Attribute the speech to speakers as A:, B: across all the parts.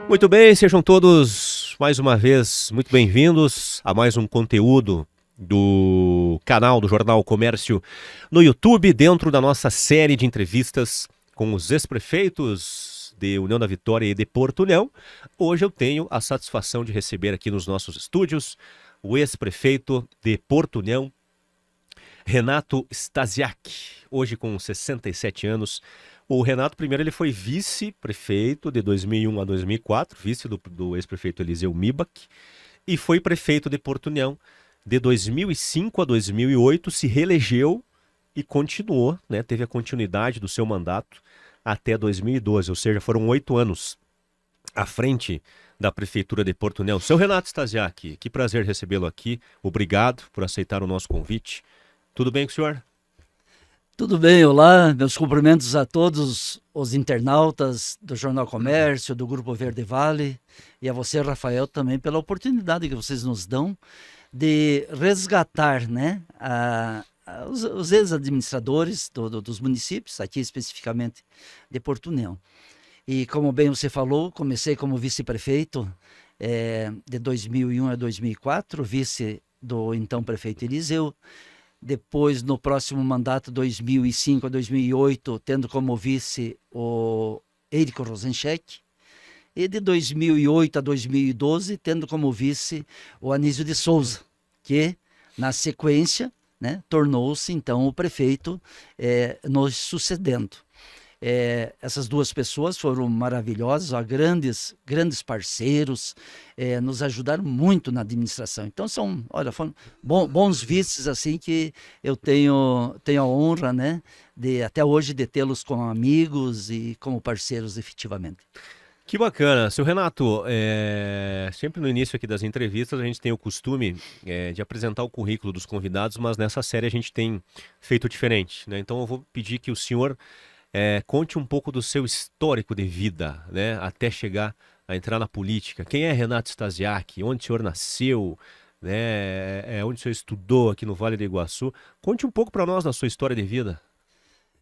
A: Muito bem, sejam todos mais uma vez muito bem-vindos a mais um conteúdo do canal do Jornal Comércio no YouTube, dentro da nossa série de entrevistas com os ex-prefeitos de União da Vitória e de Porto União. Hoje eu tenho a satisfação de receber aqui nos nossos estúdios o ex-prefeito de Porto União, Renato Stasiak, hoje com 67 anos. O Renato, primeiro, ele foi vice-prefeito de 2001 a 2004, vice do ex-prefeito Eliseu Mibach, e foi prefeito de Porto União de 2005 a 2008, se reelegeu e continuou, né, teve a continuidade do seu mandato até 2012, ou seja, foram 8 anos à frente da Prefeitura de Porto União. Seu Renato Stasiak, que prazer recebê-lo aqui, obrigado por aceitar o nosso convite. Tudo bem com o senhor?
B: Tudo bem, olá, meus cumprimentos a todos os internautas do Jornal Comércio, do Grupo Verde Vale, e a você, Rafael, também pela oportunidade que vocês nos dão de resgatar, né, os ex-administradores dos municípios, aqui especificamente de Porto União. E como bem você falou, comecei como vice-prefeito de 2001 a 2004, vice do então prefeito Eliseu. Depois, no próximo mandato, 2005 a 2008, tendo como vice o Érico Rosencheck. E de 2008 a 2012, tendo como vice o Anísio de Souza, que, na sequência, né, tornou-se, então, o prefeito nos sucedendo. Essas duas pessoas foram maravilhosas, ó, grandes parceiros, nos ajudaram muito na administração. Então foram bons vices assim que eu tenho a honra, né, de até hoje de tê-los como amigos e como parceiros efetivamente.
A: Que bacana. Seu Renato, sempre no início aqui das entrevistas a gente tem o costume de apresentar o currículo dos convidados, mas nessa série a gente tem feito diferente, né? Então eu vou pedir que o senhor conte um pouco do seu histórico de vida, né, até chegar a entrar na política. Quem é Renato Stasiak? Onde o senhor nasceu? Né, onde o senhor estudou aqui no Vale do Iguaçu? Conte um pouco para nós da sua história de vida.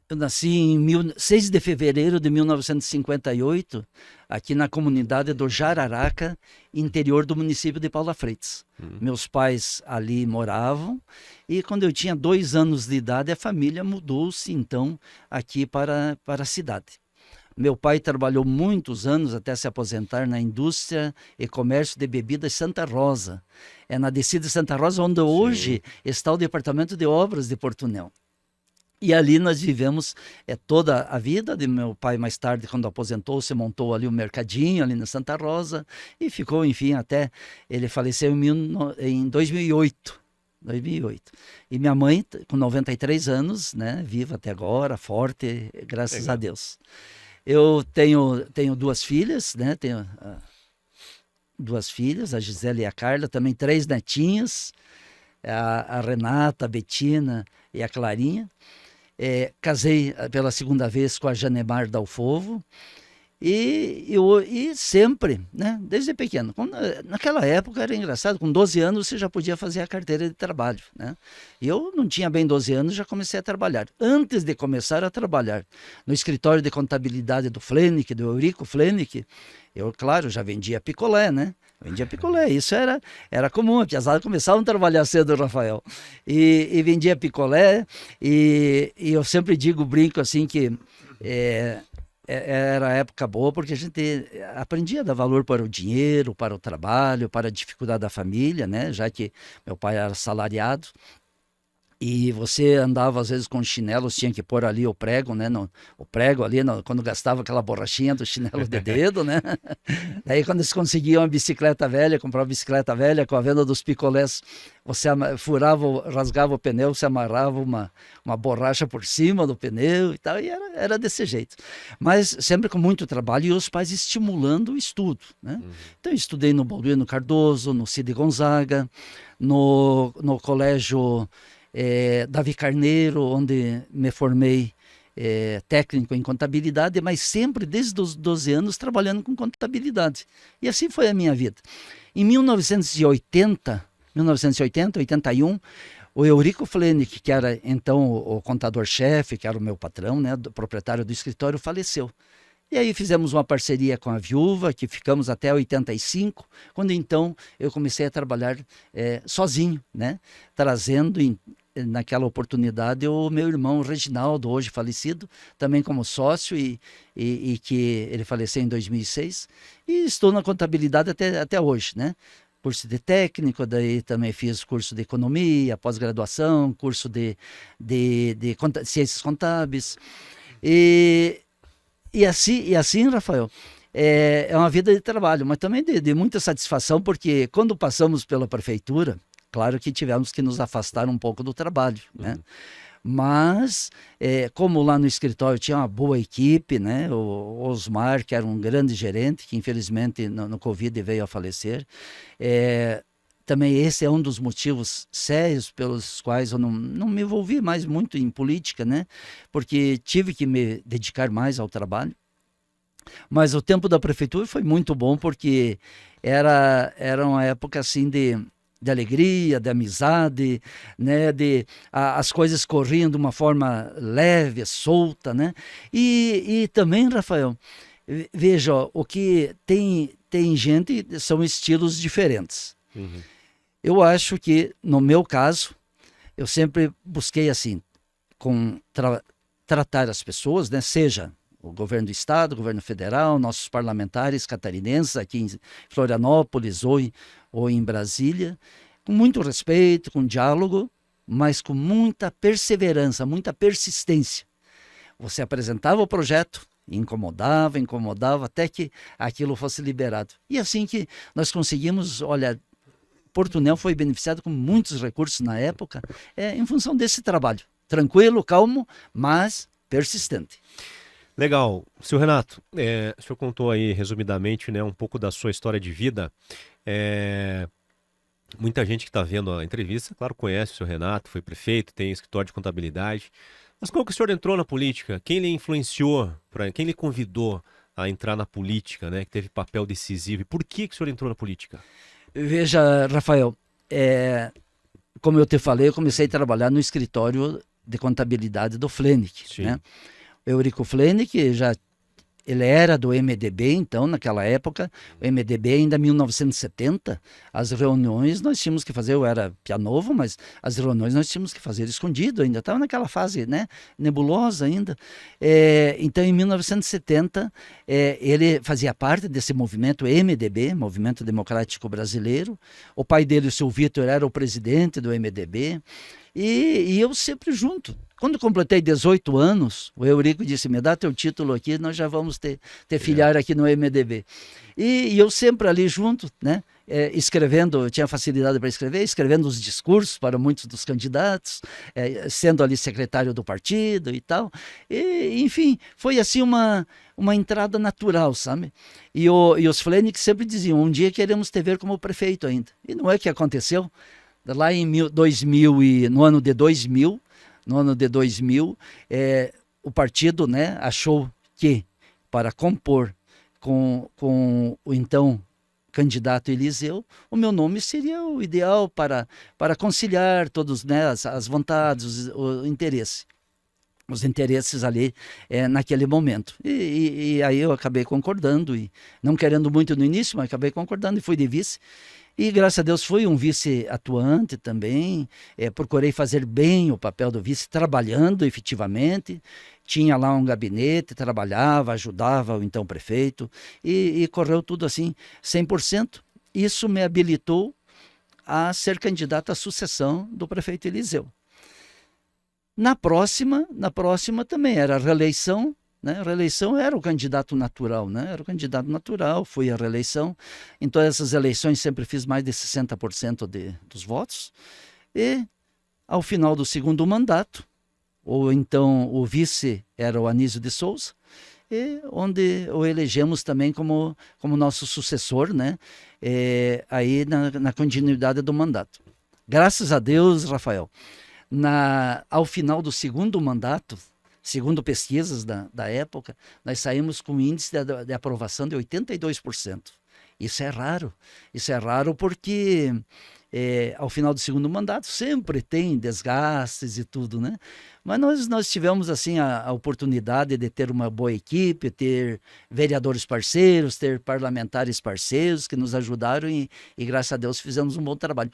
B: Eu nasci em 6 de fevereiro de 1958, aqui na comunidade do Jararaca, interior do município de Paula Freitas. Meus pais ali moravam e quando eu tinha 2 anos de idade, a família mudou-se então aqui para a cidade. Meu pai trabalhou muitos anos até se aposentar na indústria e comércio de bebidas Santa Rosa. É na descida de Santa Rosa onde hoje está o Departamento de Obras de Porto União. E ali nós vivemos toda a vida de meu pai. Mais tarde, quando aposentou, se montou ali um mercadinho ali na Santa Rosa e ficou, enfim, até ele faleceu em 2008. E minha mãe, com 93 anos, né, viva até agora, forte, graças
A: Legal.
B: a Deus. Eu tenho 2 filhas, né, tenho 2 filhas, a Gisele e a Carla, também 3 netinhas, a Renata, a Betina e a Clarinha. Casei pela 2ª vez com a Janemar Dalfovo e sempre, né, desde pequeno. Naquela época era engraçado, com 12 anos você já podia fazer a carteira de trabalho, né? Eu não tinha bem 12 anos, já comecei a trabalhar. Antes de começar a trabalhar no escritório de contabilidade do Flenick, do Eurico Flenick, eu, claro, já vendia picolé, né? Vendia picolé, isso era comum, a piazada começava a trabalhar cedo, Rafael. E vendia picolé, e eu sempre brinco assim que era época boa porque a gente aprendia a dar valor para o dinheiro, para o trabalho, para a dificuldade da família, né? Já que meu pai era assalariado. E você andava às vezes com chinelos, tinha que pôr ali o prego, né? O prego ali, quando gastava aquela borrachinha do chinelo de dedo, né? Daí quando eles conseguiam uma bicicleta velha, comprava uma bicicleta velha com a venda dos picolés, você rasgava o pneu, você amarrava uma borracha por cima do pneu e tal, e era desse jeito. Mas sempre com muito trabalho e os pais estimulando o estudo, né? Então eu estudei no Balduino Cardoso, no Cid Gonzaga, no colégio Davi Carneiro, onde me formei técnico em contabilidade, mas sempre desde os 12 anos trabalhando com contabilidade. E assim foi a minha vida. Em 1980, 81, o Eurico Flenick, que era então o contador-chefe, que era o meu patrão, né, proprietário do escritório, faleceu. E aí fizemos uma parceria com a Viúva, que ficamos até 85, quando então eu comecei a trabalhar sozinho, né? Trazendo naquela oportunidade o meu irmão Reginaldo, hoje falecido, também como sócio, e que ele faleceu em 2006, e estou na contabilidade até hoje, né? Curso de técnico, daí também fiz curso de economia, pós-graduação, curso de ciências contábeis. E assim, Rafael, é uma vida de trabalho, mas também de muita satisfação, porque quando passamos pela prefeitura, claro que tivemos que nos afastar um pouco do trabalho, né? Mas, como lá no escritório tinha uma boa equipe, né? O Osmar, que era um grande gerente, que infelizmente no Covid veio a falecer, também esse é um dos motivos sérios pelos quais eu não me envolvi mais muito em política, né? Porque tive que me dedicar mais ao trabalho. Mas o tempo da prefeitura foi muito bom, porque era uma época assim de alegria, de amizade, né? As coisas corriam de uma forma leve, solta, né? E também, Rafael, veja, ó, o que tem gente, são estilos diferentes. Eu acho que, no meu caso, eu sempre busquei assim, tratar as pessoas, né? Seja o governo do estado, o governo federal, nossos parlamentares catarinenses aqui em Florianópolis ou em Brasília, com muito respeito, com diálogo, mas com muita perseverança, muita persistência. Você apresentava o projeto, incomodava, até que aquilo fosse liberado. E assim que nós conseguimos, olha, Porto foi beneficiado com muitos recursos na época, em função desse trabalho. Tranquilo, calmo, mas persistente.
A: Legal. Senhor Renato, o senhor contou aí resumidamente, né, um pouco da sua história de vida. Muita gente que está vendo a entrevista, claro, conhece o senhor Renato, foi prefeito, tem escritório de contabilidade. Mas como que o senhor entrou na política? Quem lhe influenciou, quem lhe convidou a entrar na política, né, que teve papel decisivo? E por que o senhor entrou na política?
B: Veja, Rafael, como eu te falei, eu comecei a trabalhar no escritório de contabilidade do Flenic, né? O Eurico Flenic ele era do MDB, então, naquela época, o MDB ainda em 1970, as reuniões nós tínhamos que fazer, eu era pianovo, mas as reuniões nós tínhamos que fazer escondido, ainda estava naquela fase, né, nebulosa ainda. Então, em 1970, ele fazia parte desse movimento MDB, Movimento Democrático Brasileiro. O pai dele, o seu Vitor, era o presidente do MDB, e eu sempre junto. Quando completei 18 anos, o Eurico disse, me dá teu título aqui, nós já vamos ter filiar aqui no MDB. E eu sempre ali junto, né? Escrevendo, eu tinha facilidade para escrever, escrevendo os discursos para muitos dos candidatos, sendo ali secretário do partido e tal. E, enfim, foi assim uma entrada natural, sabe? E os Flenic sempre diziam, um dia queremos te ver como prefeito ainda. E não é que aconteceu. Lá em 2000, no ano de 2000, o partido, né, achou que, para compor com o então candidato Eliseu, o meu nome seria o ideal para conciliar todos, né, as vontades, o interesse. Os interesses ali naquele momento. E aí eu acabei concordando, e não querendo muito no início, mas acabei concordando e fui de vice. E graças a Deus fui um vice atuante também, procurei fazer bem o papel do vice, trabalhando efetivamente, tinha lá um gabinete, trabalhava, ajudava o então prefeito, e correu tudo assim, 100%. Isso me habilitou a ser candidato à sucessão do prefeito Eliseu. Na próxima também era a reeleição, né? A reeleição era o candidato natural, né? Era o candidato natural, fui à reeleição. Em todas essas eleições sempre fiz mais de 60% dos votos. E ao final do segundo mandato, ou então o vice era o Anísio de Souza, e onde o elegemos também como nosso sucessor, né? Aí na continuidade do mandato. Graças a Deus, Rafael, ao final do segundo mandato, segundo pesquisas da época, nós saímos com um índice de aprovação de 82%. Isso é raro porque ao final do segundo mandato sempre tem desgastes e tudo, né? Mas nós tivemos assim a oportunidade de ter uma boa equipe, ter vereadores parceiros, ter parlamentares parceiros que nos ajudaram e graças a Deus fizemos um bom trabalho.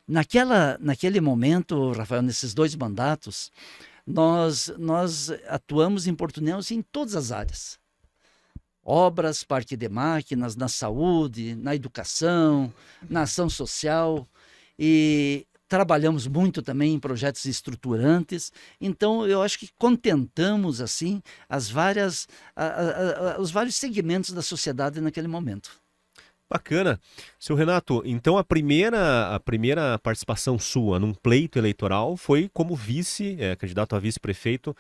B: Naquele momento, Rafael, nesses 2 mandatos, nós atuamos em Porto União assim, em todas as áreas. Obras, parque de máquinas, na saúde, na educação, na ação social, e trabalhamos muito também em projetos estruturantes. Então, eu acho que contentamos assim os vários segmentos da sociedade naquele momento.
A: Bacana. Seu Renato, então a primeira participação sua num pleito eleitoral foi como candidato a vice-prefeito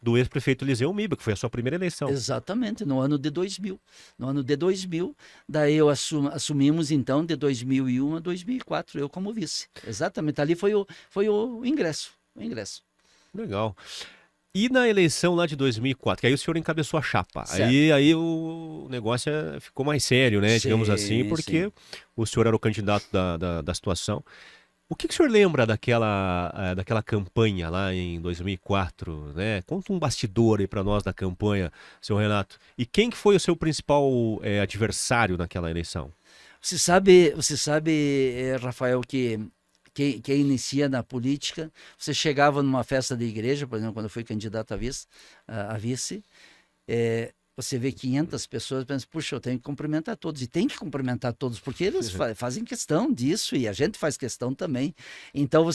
A: do ex-prefeito Eliseu Miba, que foi a sua primeira eleição.
B: Exatamente, no ano de 2000. No ano de 2000, daí assumimos então de 2001 a 2004, eu como vice. Exatamente, ali foi o ingresso.
A: Legal. E na eleição lá de 2004, que aí o senhor encabeçou a chapa.
B: Certo.
A: Aí o negócio ficou mais sério, né? Digamos assim, porque
B: Sim.
A: o senhor era o candidato da situação. O que o senhor lembra daquela campanha lá em 2004, né? Conta um bastidor aí para nós da campanha, seu Renato. E quem que foi o seu principal adversário naquela eleição?
B: Você sabe, Rafael, que quem inicia na política, você chegava numa festa de igreja, por exemplo, quando eu fui candidato a vice, você vê 500 pessoas, pensa, puxa, eu tenho que cumprimentar todos, e tem que cumprimentar todos, porque eles fazem questão disso, e a gente faz questão também. Então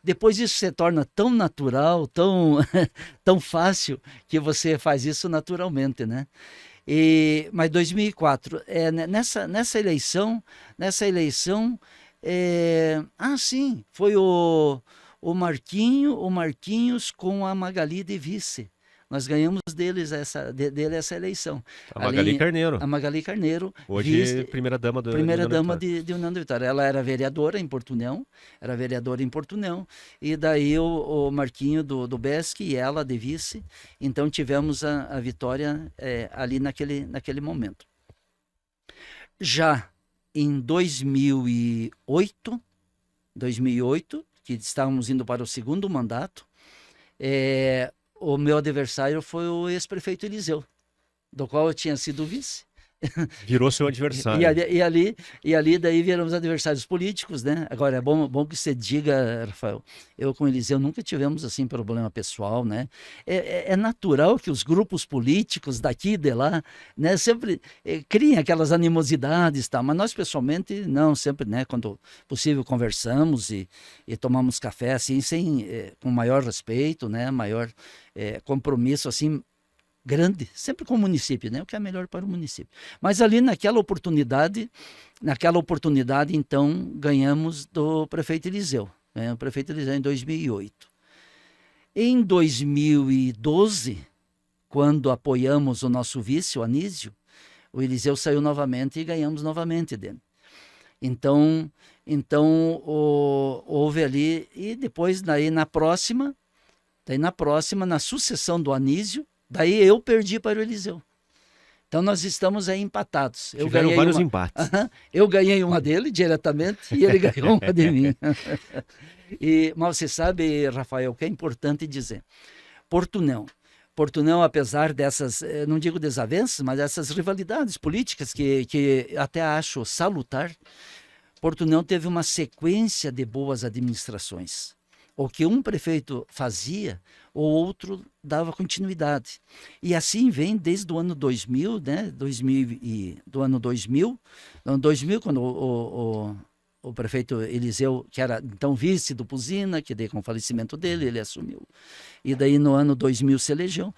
B: depois isso se torna tão natural, tão, tão fácil, que você faz isso naturalmente, né? Mas 2004, nessa eleição, sim, foi o Marquinhos com a Magali de vice. Nós ganhamos dele essa eleição.
A: A Magali Carneiro.
B: A Magali Carneiro.
A: Hoje, primeira-dama
B: de União da Vitória. Ela era vereadora em Porto União, e daí o Marquinho do BESC e ela de vice. Então tivemos a vitória ali naquele momento. Já em 2008, que estávamos indo para o segundo mandato, o meu adversário foi o ex-prefeito Eliseu, do qual eu tinha sido vice.
A: Virou seu adversário.
B: E ali daí viramos adversários políticos, né? Agora, é bom que você diga, Rafael, eu com o Eliseu nunca tivemos, assim, problema pessoal, né? É natural que os grupos políticos daqui e de lá, né, sempre criem aquelas animosidades, tá? Mas nós, pessoalmente, não, sempre, né, quando possível, conversamos e tomamos café, assim, com maior respeito, né, maior compromisso, assim, grande, sempre com o município, né? O que é melhor para o município. Mas ali naquela oportunidade, então, ganhamos do prefeito Eliseu. O prefeito Eliseu em 2008. Em 2012, quando apoiamos o nosso vice, o Anísio, o Eliseu saiu novamente e ganhamos novamente dele. Então houve ali, e depois na próxima, na sucessão do Anísio, daí eu perdi para o Eliseu. Então nós estamos aí empatados.
A: Tiveram vários empates.
B: Eu ganhei uma dele diretamente e ele ganhou uma de mim. Mas você sabe, Rafael, o que é importante dizer. Porto União, apesar dessas, não digo desavenças, mas dessas rivalidades políticas que até acho salutar, Porto União teve uma sequência de boas administrações. O que um prefeito fazia, o outro dava continuidade. E assim vem desde o ano 2000, né? Do ano 2000, quando o prefeito Eliseu, que era então vice do Puzina, que daí com o falecimento dele, ele assumiu. E daí no ano 2000 se elegeu.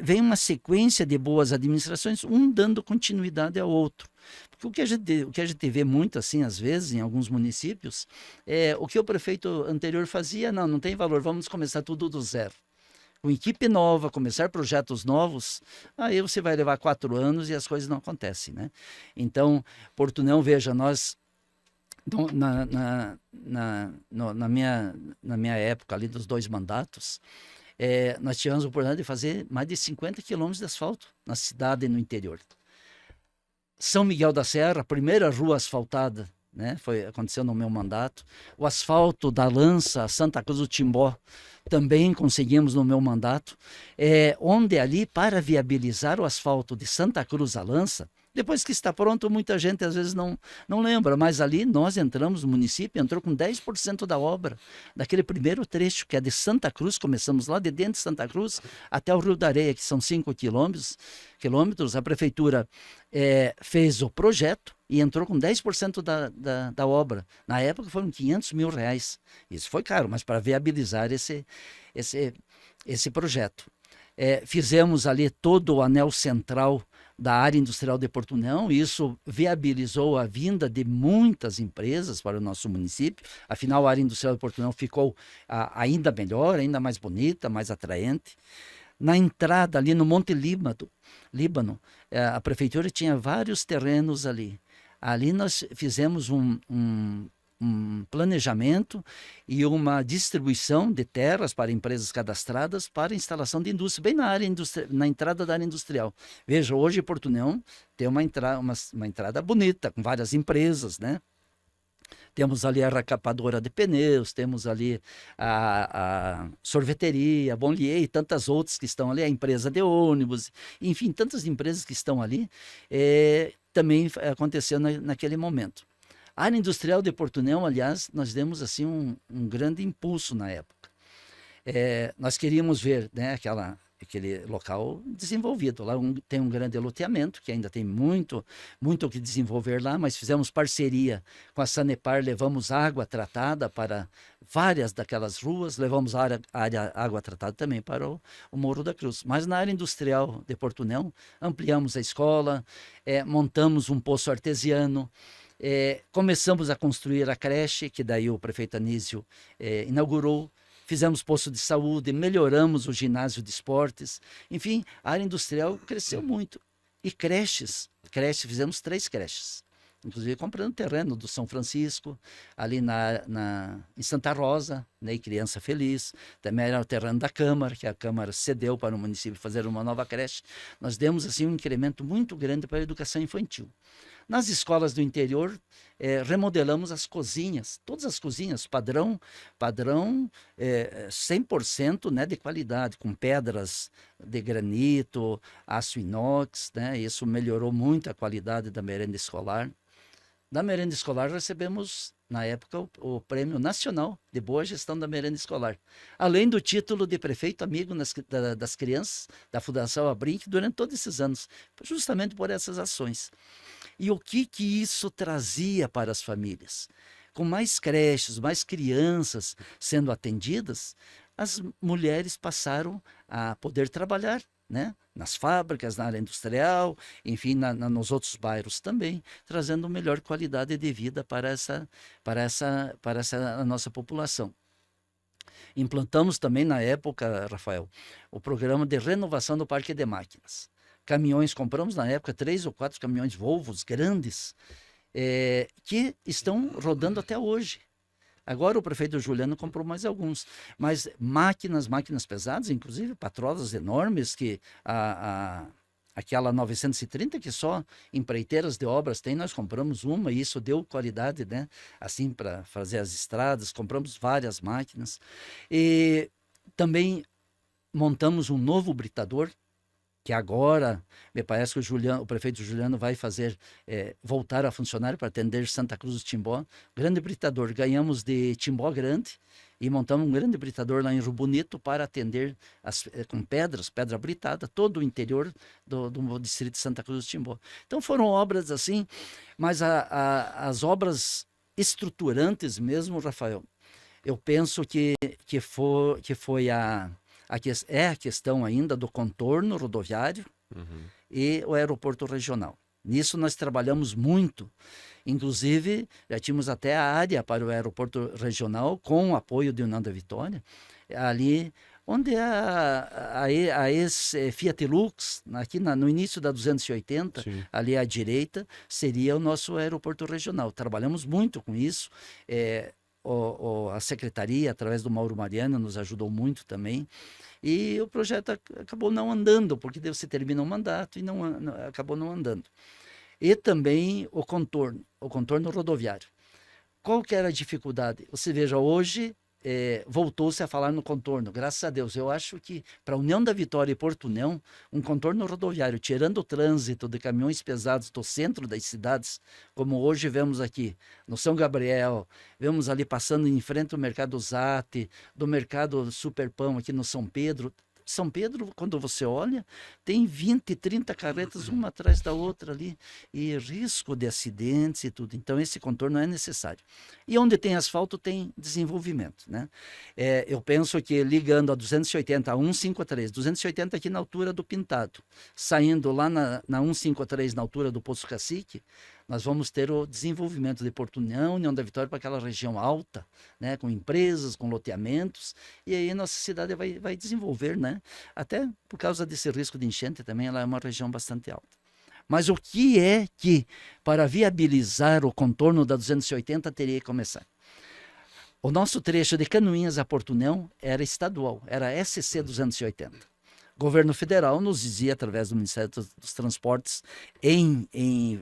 B: Vem uma sequência de boas administrações, um dando continuidade ao outro. Porque o que a gente vê muito assim, às vezes, em alguns municípios, o que o prefeito anterior fazia, não tem valor, vamos começar tudo do zero. Com equipe nova, começar projetos novos, aí você vai levar 4 anos e as coisas não acontecem, né? Então, Porto União, veja, nós, na minha época ali dos 2 mandatos, nós tivemos a oportunidade de fazer mais de 50 quilômetros de asfalto na cidade e no interior. São Miguel da Serra, a primeira rua asfaltada, né? Aconteceu no meu mandato. O asfalto da Lança, Santa Cruz do Timbó, também conseguimos no meu mandato. Onde ali, para viabilizar o asfalto de Santa Cruz à Lança, depois que está pronto, muita gente às vezes não lembra, mas ali nós entramos, o município entrou com 10% da obra, daquele primeiro trecho, que é de Santa Cruz, começamos lá de dentro de Santa Cruz até o Rio da Areia, que são 5 quilômetros. A prefeitura fez o projeto e entrou com 10% da obra. Na época foram R$500 mil. Isso foi caro, mas para viabilizar esse projeto. Fizemos ali todo o anel central da área industrial de Porto União, e isso viabilizou a vinda de muitas empresas para o nosso município. Afinal, a área industrial de Porto União ficou ainda melhor, ainda mais bonita, mais atraente. Na entrada ali no Monte Líbano, a prefeitura tinha vários terrenos ali. Ali nós fizemos um planejamento e uma distribuição de terras para empresas cadastradas para instalação de indústria, bem na entrada da área industrial. Veja, hoje Porto União tem uma entrada bonita, com várias empresas, né? Temos ali a recapadora de pneus, temos ali a sorveteria, a Bonlier e tantas outras que estão ali, a empresa de ônibus, enfim, tantas empresas que estão ali, também aconteceu naquele momento. A área industrial de Porto União, aliás, nós demos assim um grande impulso na época. Nós queríamos ver, né, aquele local desenvolvido. Lá tem um grande loteamento, que ainda tem muito o que desenvolver lá, mas fizemos parceria com a Sanepar, levamos água tratada para várias daquelas ruas, levamos água tratada também para o Morro da Cruz. Mas na área industrial de Porto União, ampliamos a escola, montamos um poço artesiano, começamos a construir a creche, que daí o prefeito Anísio inaugurou. Fizemos posto de saúde, melhoramos o ginásio de esportes. Enfim, a área industrial cresceu muito. E creches, fizemos 3 creches. Inclusive comprando terreno do São Francisco, ali em Santa Rosa, né, Criança Feliz. Também era o terreno da Câmara, que a Câmara cedeu para o município fazer uma nova creche. Nós demos assim um incremento muito grande para a educação infantil. Nas escolas do interior, remodelamos as cozinhas, todas as cozinhas, padrão 100%, né, de qualidade, com pedras de granito, aço inox, né, isso melhorou muito a qualidade da merenda escolar. Da merenda escolar recebemos, na época, o Prêmio Nacional de Boa Gestão da Merenda Escolar, além do título de prefeito amigo das crianças da Fundação Abrinq durante todos esses anos, justamente por essas ações. E o que isso trazia para as famílias? Com mais creches, mais crianças sendo atendidas, as mulheres passaram a poder trabalhar, né? Nas fábricas, na área industrial, enfim, nos outros bairros também, trazendo melhor qualidade de vida para a nossa população. Implantamos também na época, Rafael, o programa de renovação do parque de máquinas. Caminhões, compramos na época 3 ou 4 caminhões Volvos grandes, que estão rodando até hoje. Agora o prefeito Juliano comprou mais alguns, mas máquinas pesadas, inclusive patrolas enormes, que aquela 930 que só empreiteiras de obras tem, nós compramos uma e isso deu qualidade, né? Assim, para fazer as estradas, compramos várias máquinas. E também montamos um novo britador, que agora me parece que o prefeito Juliano vai fazer voltar a funcionar para atender Santa Cruz do Timbó. Grande britador, ganhamos de Timbó Grande e montamos um grande britador lá em Rio Bonito para atender com pedra britada, todo o interior do distrito de Santa Cruz do Timbó. Então foram obras assim, mas as obras estruturantes mesmo, Rafael, eu penso que foi a questão ainda do contorno rodoviário e o aeroporto regional. Nisso nós trabalhamos muito, inclusive já tínhamos até a área para o aeroporto regional com o apoio de União da Vitória, ali onde a ex-Fiat Lux, aqui no início da 280, sim, ali à direita, seria o nosso aeroporto regional. Trabalhamos muito com isso, a secretaria, através do Mauro Mariano, nos ajudou muito também. E o projeto acabou não andando, porque você termina um mandato e acabou não andando. e também o contorno rodoviário. Qual que era a dificuldade? Você veja, hoje voltou-se a falar no contorno, graças a Deus. Eu acho que para a União da Vitória e Porto União, um contorno rodoviário, tirando o trânsito de caminhões pesados do centro das cidades, como hoje vemos aqui no São Gabriel, vemos ali passando em frente ao Mercado Zate, do Mercado Superpão aqui no São Pedro. São Pedro, quando você olha, tem 20, 30 carretas, uma atrás da outra ali, e risco de acidentes e tudo. Então, esse contorno é necessário. E onde tem asfalto, tem desenvolvimento, né? Eu penso que ligando a 280 a 153, 280 aqui na altura do Pintado, saindo lá na 153 na altura do Poço Cacique, nós vamos ter o desenvolvimento de Porto União, União da Vitória para aquela região alta, né, com empresas, com loteamentos, e aí nossa cidade vai desenvolver, né? Até por causa desse risco de enchente também, ela é uma região bastante alta. Mas o que é que, para viabilizar o contorno da 280, teria que começar? O nosso trecho de Canoinhas a Porto União era estadual, era SC 280. O governo federal nos dizia, através do Ministério dos Transportes, em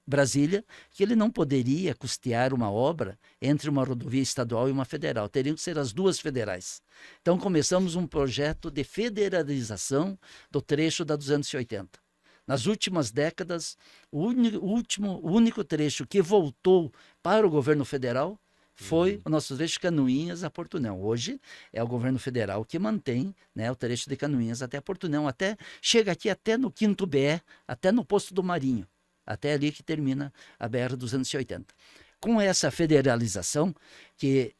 B: Brasília, que ele não poderia custear uma obra entre uma rodovia estadual e uma federal. Teriam que ser as duas federais. Então começamos um projeto de federalização do trecho da 280. Nas últimas décadas, o único trecho que voltou para o governo federal foi o nosso trecho de Canoinhas a Porto União. Hoje é o governo federal que mantém, né, o trecho de Canoinhas até Porto União, chega aqui até no 5º BE, até no Posto do Marinho. Até ali que termina a BR-280. Com essa federalização, que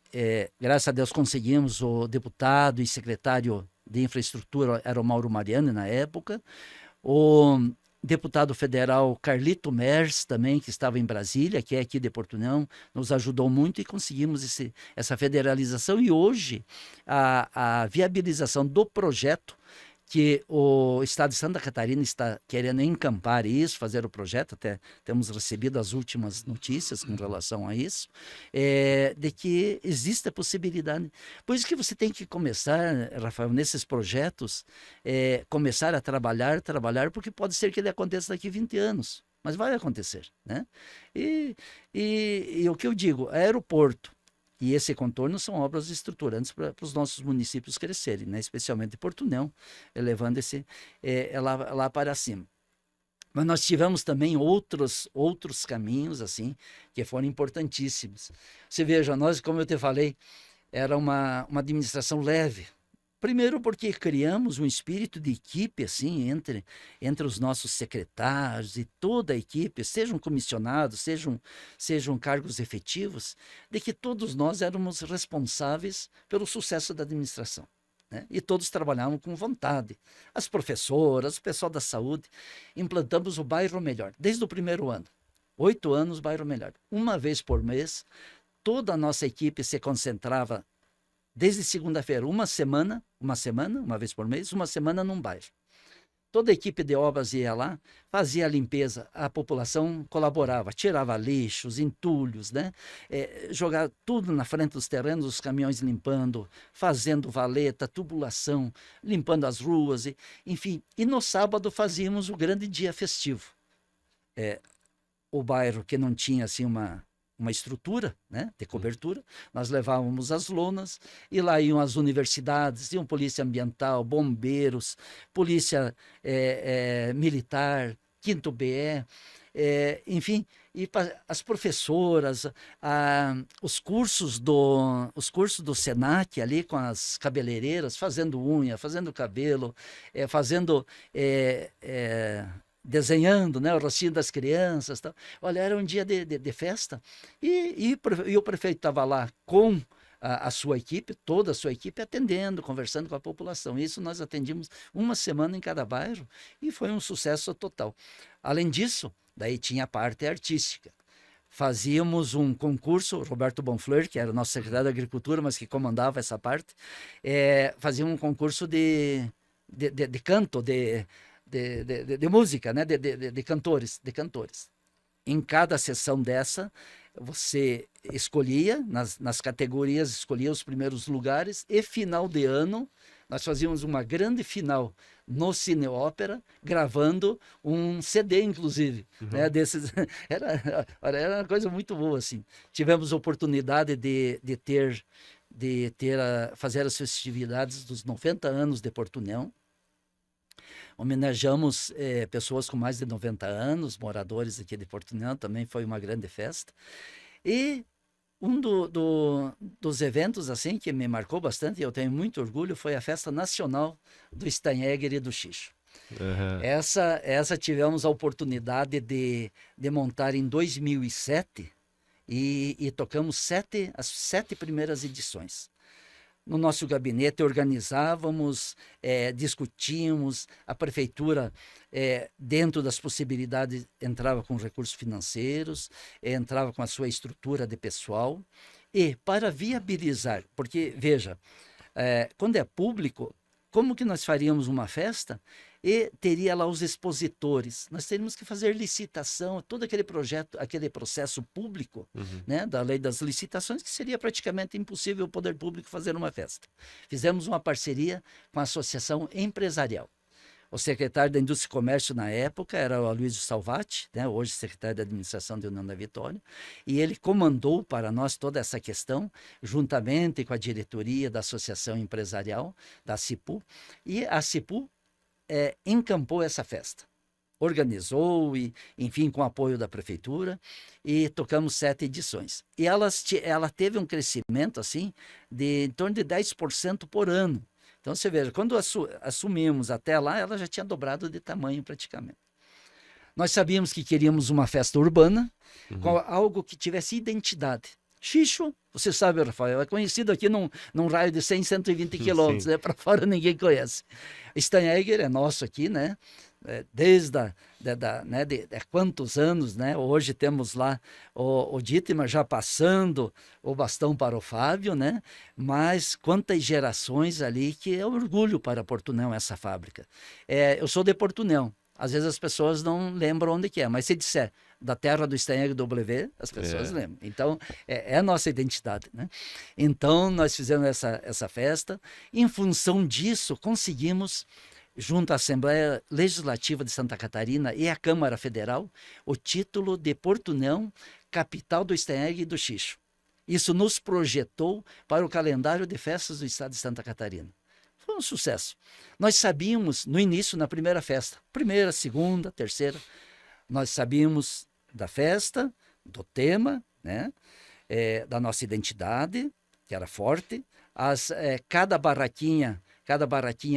B: graças a Deus conseguimos, o deputado e secretário de infraestrutura era o Mauro Mariani na época, o deputado federal Carlito Mers também, que estava em Brasília, que é aqui de Porto União, nos ajudou muito e conseguimos essa federalização, e hoje a viabilização do projeto que o Estado de Santa Catarina está querendo encampar isso, fazer o projeto, até temos recebido as últimas notícias com relação a isso, de que existe a possibilidade. Por isso que você tem que começar, Rafael, nesses projetos, começar a trabalhar, porque pode ser que ele aconteça daqui a 20 anos, mas vai acontecer, né? E o que eu digo, aeroporto e esse contorno são obras estruturantes para os nossos municípios crescerem, né? Especialmente Porto União, levando lá para cima. Mas nós tivemos também outros caminhos assim que foram importantíssimos. Você veja, nós, como eu te falei, era uma administração leve. Primeiro porque criamos um espírito de equipe assim entre os nossos secretários e toda a equipe, sejam comissionados, sejam cargos efetivos, de que todos nós éramos responsáveis pelo sucesso da administração, né? E todos trabalhavam com vontade. As professoras, o pessoal da saúde, implantamos o Bairro Melhor, desde o primeiro ano. 8 anos, Bairro Melhor. Uma vez por mês, toda a nossa equipe se concentrava desde segunda-feira, uma vez por mês, uma semana num bairro. Toda a equipe de obras ia lá, fazia a limpeza, a população colaborava, tirava lixos, entulhos, né? Jogava tudo na frente dos terrenos, os caminhões limpando, fazendo valeta, tubulação, limpando as ruas, enfim. E no sábado fazíamos o grande dia festivo. O bairro que não tinha assim uma estrutura, né, de cobertura, nós levávamos as lonas e lá iam as universidades, iam polícia ambiental, bombeiros, polícia militar, 5º BE, enfim, e as professoras, os cursos do Senac ali com as cabeleireiras, fazendo unha, fazendo cabelo, desenhando, né, o rostinho das crianças, tal. Olha, era um dia de festa, e o prefeito estava lá com a sua equipe, toda a sua equipe, atendendo, conversando com a população. Isso nós atendimos uma semana em cada bairro e foi um sucesso total. Além disso, daí tinha a parte artística. Fazíamos um concurso, Roberto Bonfleur, que era o nosso secretário da Agricultura, mas que comandava essa parte, fazia um concurso de canto, de música, né? de cantores. Em cada sessão dessa, você escolhia, nas categorias, escolhia os primeiros lugares, e final de ano, nós fazíamos uma grande final no Cine Ópera, gravando um CD, inclusive, né, desses. Era uma coisa muito boa, assim. Tivemos oportunidade de fazer as festividades dos 90 anos de Portunhão. Homenageamos pessoas com mais de 90 anos, moradores aqui de Portunhão, também foi uma grande festa. E um dos eventos assim que me marcou bastante, e eu tenho muito orgulho, foi a Festa Nacional do Steinegger e do Xixo.
A: Uhum.
B: Essa tivemos a oportunidade de montar em 2007 e tocamos as 7 primeiras edições. No nosso gabinete organizávamos, discutíamos, a prefeitura, dentro das possibilidades, entrava com recursos financeiros, entrava com a sua estrutura de pessoal, e para viabilizar, porque, veja, quando é público, como que nós faríamos uma festa e teria lá os expositores? Nós teríamos que fazer licitação, todo aquele projeto, aquele processo público, né, da lei das licitações, que seria praticamente impossível o poder público fazer uma festa. Fizemos uma parceria com a Associação Empresarial. O secretário da Indústria e Comércio na época era o Aloysio Salvati, né, hoje secretário da Administração de União da Vitória, e ele comandou para nós toda essa questão, juntamente com a diretoria da Associação Empresarial, da CIPU, e a CIPU encampou essa festa. Organizou, e, enfim, com apoio da prefeitura, e tocamos 7 edições. E ela teve um crescimento assim de em torno de 10% por ano. Então, você veja, quando assumimos até lá, ela já tinha dobrado de tamanho praticamente. Nós sabíamos que queríamos uma festa urbana, com algo que tivesse identidade. Xixo, você sabe, Rafael, é conhecido aqui num raio de 100, 120 quilômetros, né? Para fora ninguém conhece. Steinegger é nosso aqui, né? Desde né, de quantos anos, né? Hoje temos lá o Dittmar já passando o bastão para o Fábio, né? Mas quantas gerações ali, que é orgulho para Portunhão essa fábrica. Eu sou de Portunhão. Às vezes as pessoas não lembram onde que é, mas se disser da terra do Steinegger W, as pessoas lembram. Então, é a nossa identidade, né? Então, nós fizemos essa festa. Em função disso, conseguimos, junto à Assembleia Legislativa de Santa Catarina e à Câmara Federal, o título de Portunhão, capital do Steinegger e do Xixo. Isso nos projetou para o calendário de festas do estado de Santa Catarina. Foi um sucesso. Nós sabíamos, no início, na primeira festa, primeira, segunda, terceira, nós sabíamos da festa, do tema, né? Da nossa identidade, que era forte. Cada barraquinha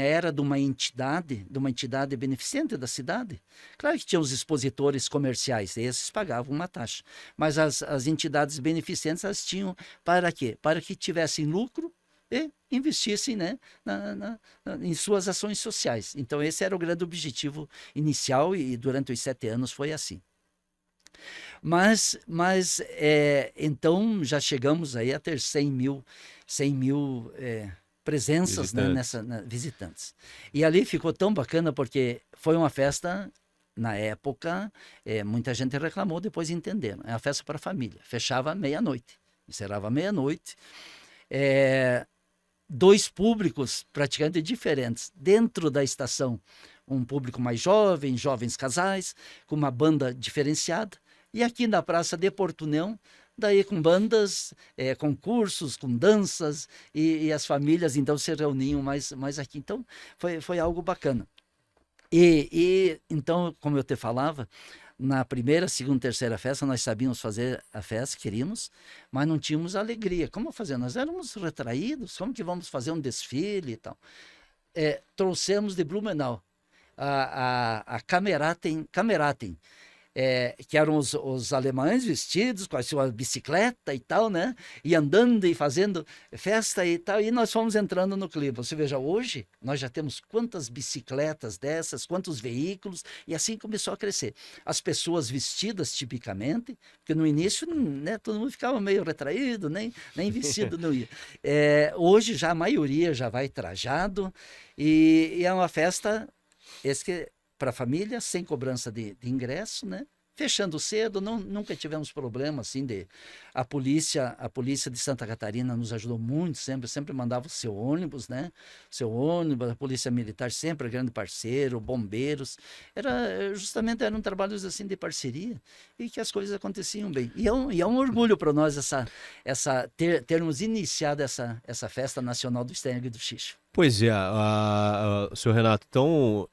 B: era de uma entidade beneficente da cidade. Claro que tinha os expositores comerciais, esses pagavam uma taxa. Mas as entidades beneficentes, elas tinham para quê? Para que tivessem lucro e investissem, né, em suas ações sociais. Então, esse era o grande objetivo inicial, e durante os 7 anos foi assim. Mas então, já chegamos aí a ter 100 mil presenças,
A: visitantes.
B: Né, visitantes. E ali ficou tão bacana, porque foi uma festa, na época, muita gente reclamou, depois entenderam. É uma festa para a família. Fechava meia-noite, encerrava meia-noite. 2 públicos praticamente diferentes. Dentro da estação, um público mais jovem, jovens casais, com uma banda diferenciada. E aqui na Praça de Portunhão, daí com bandas, concursos, com danças, e as famílias então se reuniam mais aqui. Então, foi algo bacana. E então, como eu te falava, na primeira, segunda, terceira festa, nós sabíamos fazer a festa, queríamos, mas não tínhamos alegria. Como fazer? Nós éramos retraídos, como que vamos fazer um desfile e tal? Trouxemos de Blumenau a Kameraden, que eram os alemães vestidos com a sua bicicleta e tal, né? E andando e fazendo festa e tal, e nós fomos entrando no clima. Você veja, hoje nós já temos quantas bicicletas dessas, quantos veículos, e assim começou a crescer. As pessoas vestidas tipicamente, porque no início, né, todo mundo ficava meio retraído, nem vestido não ia. Hoje já a maioria já vai trajado, e é uma festa para a família, sem cobrança de ingresso, né? fechando cedo, nunca tivemos problema assim de a polícia de Santa Catarina nos ajudou muito, sempre mandava o seu ônibus, né? Seu ônibus, a polícia militar sempre grande parceiro, bombeiros, justamente eram trabalhos assim de parceria e que as coisas aconteciam bem. E é um orgulho para nós termos iniciado essa festa nacional do Steyr e do Xixo.
A: Pois é, senhor Renato, então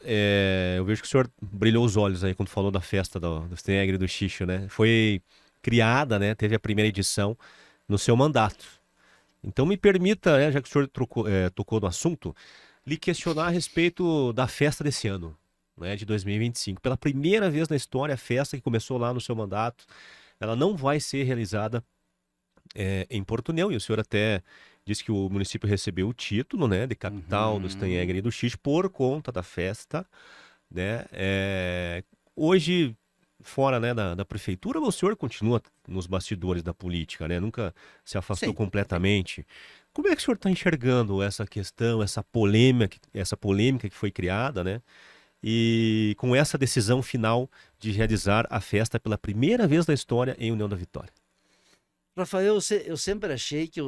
A: eu vejo que o senhor brilhou os olhos aí quando falou da festa do Steyr e do Xixo, né? Foi criada, né? Teve a primeira edição no seu mandato. Então me permita, já que o senhor tocou no assunto, lhe questionar a respeito da festa desse ano, né, de 2025. Pela primeira vez na história, a festa que começou lá no seu mandato, ela não vai ser realizada em Porto União, e o senhor até disse que o município recebeu o título, né, de capital do Steyr e do Xixo por conta da festa, né? Hoje, fora, né, da prefeitura, o senhor continua nos bastidores da política, né? Nunca se afastou
B: Sim.
A: completamente. Como é que o senhor está enxergando essa questão, essa polêmica que foi criada, né? E com essa decisão final de realizar a festa pela primeira vez na história em União da Vitória?
B: Rafael, eu sempre achei que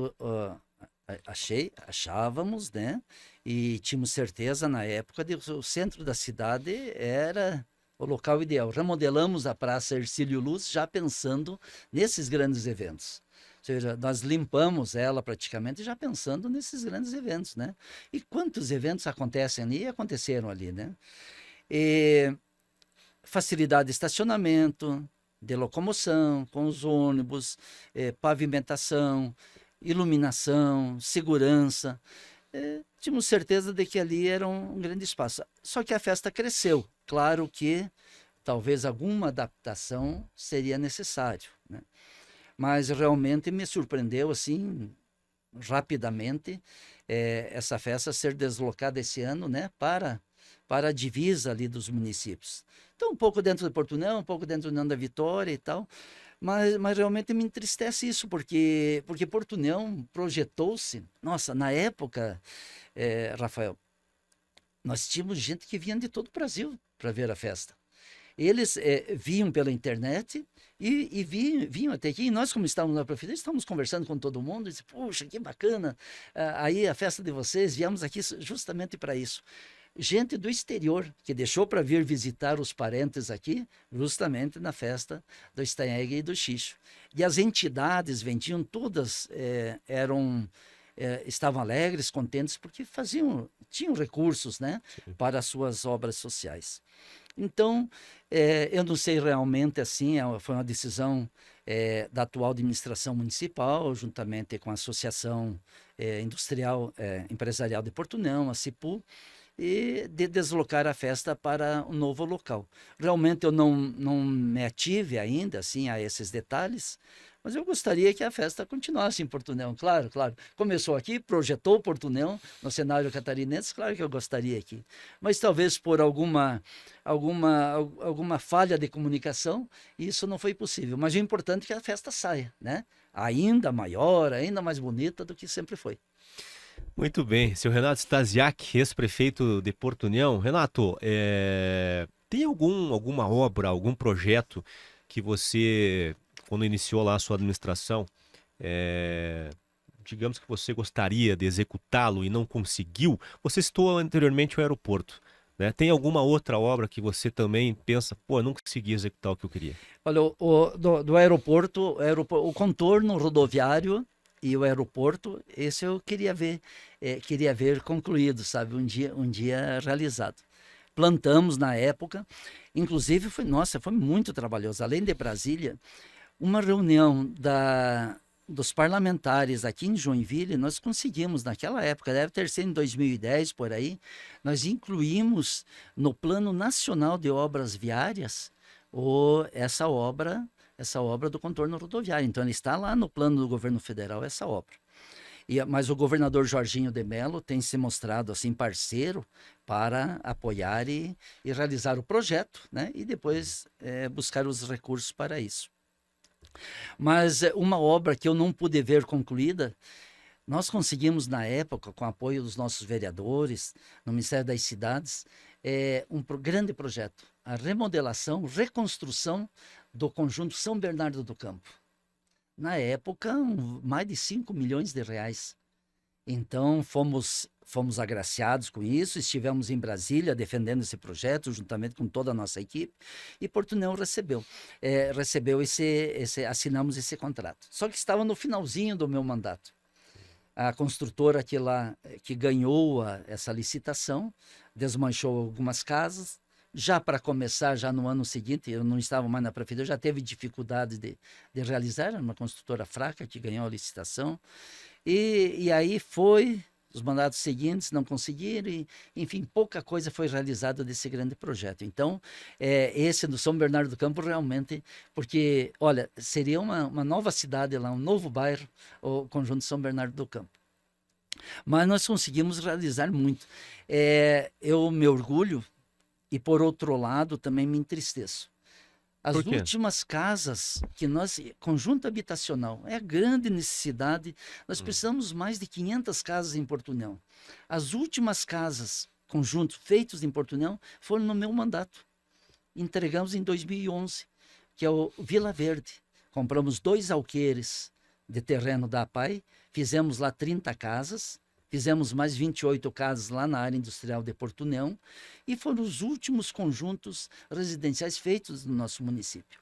B: achávamos, né? E tínhamos certeza na época de que o centro da cidade era o local ideal. Remodelamos a Praça Hercílio Luz já pensando nesses grandes eventos. Ou seja, nós limpamos ela praticamente já pensando nesses grandes eventos, né? E quantos eventos acontecem ali e aconteceram ali, né? E facilidade de estacionamento, de locomoção, com os ônibus, pavimentação, iluminação, segurança. Tínhamos certeza de que ali era um grande espaço. Só que a festa cresceu. Claro que talvez alguma adaptação seria necessário, né? Mas realmente me surpreendeu assim rapidamente essa festa ser deslocada esse ano, né, para a divisa ali dos municípios. Então, um pouco dentro de Porto União, um pouco dentro da Vitória e tal, mas realmente me entristece isso, porque Porto União projetou-se, nossa, na época, Rafael, nós tínhamos gente que vinha de todo o Brasil para ver a festa. Eles vinham pela internet e vinham até aqui. E nós, como estávamos na prefeitura, estávamos conversando com todo mundo. E disse, puxa, que bacana, aí a festa de vocês, viemos aqui justamente para isso. Gente do exterior que deixou para vir visitar os parentes aqui, justamente na festa do Steyr e do Xixo. E as entidades vendiam todas, estavam alegres, contentes, porque tinham recursos, né, para as suas obras sociais. Então, eu não sei realmente assim, foi uma decisão da atual administração municipal, juntamente com a Associação Empresarial de Porto União, a CIPU, e de deslocar a festa para um novo local. Realmente eu não me ative ainda assim a esses detalhes, mas eu gostaria que a festa continuasse em Porto União, claro. Começou aqui, projetou Porto União no cenário catarinense, claro que eu gostaria aqui. Mas talvez por alguma falha de comunicação, isso não foi possível. Mas o importante é que a festa saia, né? Ainda maior, ainda mais bonita do que sempre foi.
A: Muito bem, seu Renato Stasiak, ex-prefeito de Porto União. Renato, tem alguma obra, algum projeto que você, quando iniciou lá a sua administração, digamos que você gostaria de executá-lo e não conseguiu? Você citou anteriormente o aeroporto, né? Tem alguma outra obra que você também pensa, eu não consegui executar o que eu queria?
B: Olha, do aeroporto, o contorno rodoviário e o aeroporto, esse eu queria ver concluído, sabe, um dia realizado. Plantamos na época, inclusive foi muito trabalhoso. Além de Brasília, uma reunião dos parlamentares aqui em Joinville, nós conseguimos naquela época, deve ter sido em 2010 por aí, nós incluímos no Plano Nacional de Obras Viárias essa obra do contorno rodoviário. Então, ele está lá no plano do governo federal, essa obra. Mas o governador Jorginho de Mello tem se mostrado assim parceiro para apoiar e realizar o projeto, né? E depois buscar os recursos para isso. Mas uma obra que eu não pude ver concluída, nós conseguimos na época, com o apoio dos nossos vereadores, no Ministério das Cidades, um grande projeto, a remodelação, reconstrução do conjunto São Bernardo do Campo. Na época, mais de 5 milhões de reais. Então, fomos agraciados com isso, estivemos em Brasília defendendo esse projeto, juntamente com toda a nossa equipe, e Portunão recebeu assinamos esse contrato. Só que estava no finalzinho do meu mandato. A construtora que ganhou essa licitação desmanchou algumas casas. Já para começar, já no ano seguinte, eu não estava mais na prefeitura, já teve dificuldade de realizar, era uma construtora fraca que ganhou a licitação. E aí os mandatos seguintes não conseguiram, enfim, pouca coisa foi realizada desse grande projeto. Então, esse do São Bernardo do Campo realmente, porque, olha, seria uma nova cidade lá, um novo bairro, o Conjunto São Bernardo do Campo. Mas nós conseguimos realizar muito. Eu me orgulho e, por outro lado, também me entristeço. As últimas casas conjunto habitacional, é a grande necessidade, nós precisamos mais de 500 casas em Portunhão. As últimas casas, conjuntos feitos em Portunhão, foram no meu mandato. Entregamos em 2011, que é o Vila Verde. Compramos 2 alqueires de terreno da APAI, fizemos lá 30 casas, fizemos mais 28 casas lá na área industrial de Portunhão e foram os últimos conjuntos residenciais feitos no nosso município.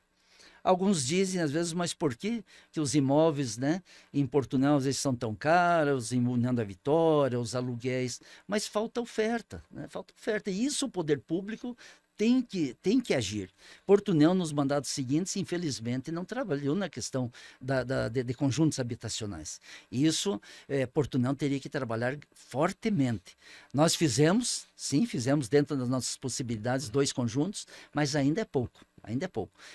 B: Alguns dizem, às vezes, mas por que os imóveis, né, em Portunhão às vezes são tão caros, em União da Vitória, os aluguéis, mas falta oferta, né? Falta oferta. E isso o poder público tem que agir. Portunhão, nos mandatos seguintes, infelizmente, não trabalhou na questão de conjuntos habitacionais. Isso, Portunhão teria que trabalhar fortemente. Nós fizemos dentro das nossas possibilidades 2 conjuntos, mas ainda é pouco.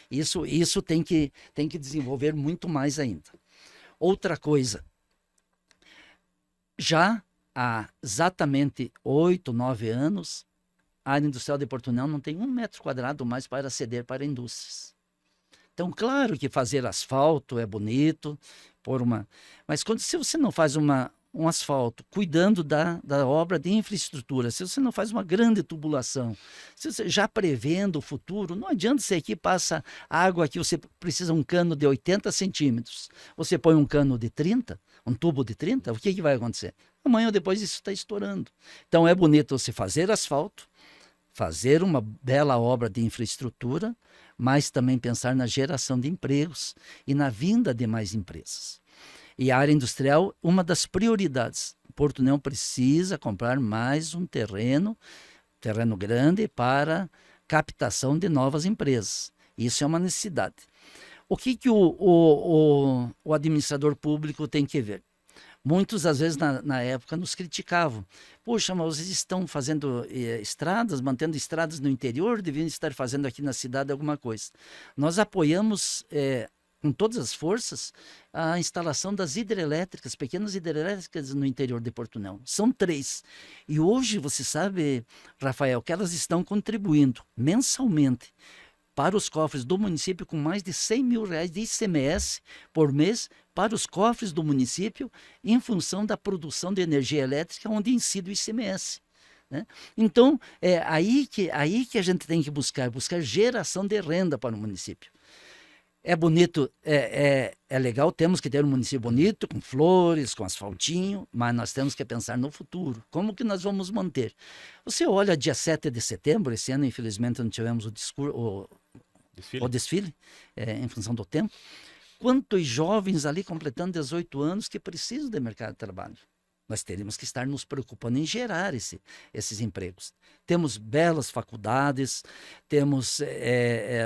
B: Isso tem que desenvolver muito mais ainda. Outra coisa, já há exatamente 8, 9 anos, a área industrial de Portunhão não tem 1 metro quadrado mais para ceder para indústrias. Então, claro que fazer asfalto é bonito, mas se você não faz um asfalto, cuidando da obra de infraestrutura, se você não faz uma grande tubulação, se você já prevendo o futuro, não adianta você aqui passa água aqui, você precisa um cano de 80 centímetros, você põe um cano de 30, um tubo de 30, o que vai acontecer? Amanhã ou depois isso está estourando. Então é bonito você fazer asfalto, fazer uma bela obra de infraestrutura, mas também pensar na geração de empregos e na vinda de mais empresas. E a área industrial, uma das prioridades. Portunhão precisa comprar mais um terreno grande para captação de novas empresas. Isso é uma necessidade. O que o administrador público tem que ver? Muitos, às vezes, na época, nos criticavam. Poxa, mas vocês estão fazendo estradas, mantendo estradas no interior, deviam estar fazendo aqui na cidade alguma coisa. Nós apoiamos, com todas as forças, a instalação das hidrelétricas, pequenas hidrelétricas no interior de Portunhão. São 3. E hoje, você sabe, Rafael, que elas estão contribuindo mensalmente para os cofres do município com mais de R$100 mil de ICMS por mês para os cofres do município em função da produção de energia elétrica onde incide o ICMS. Né? Então, é aí que a gente tem que buscar geração de renda para o município. É bonito, é legal, temos que ter um município bonito, com flores, com asfaltinho, mas nós temos que pensar no futuro. Como que nós vamos manter? Você olha dia 7 de setembro, esse ano infelizmente não tivemos o desfile em função do tempo. Quantos jovens ali completando 18 anos que precisam de mercado de trabalho? Nós teríamos que estar nos preocupando em gerar esses empregos. Temos belas faculdades, temos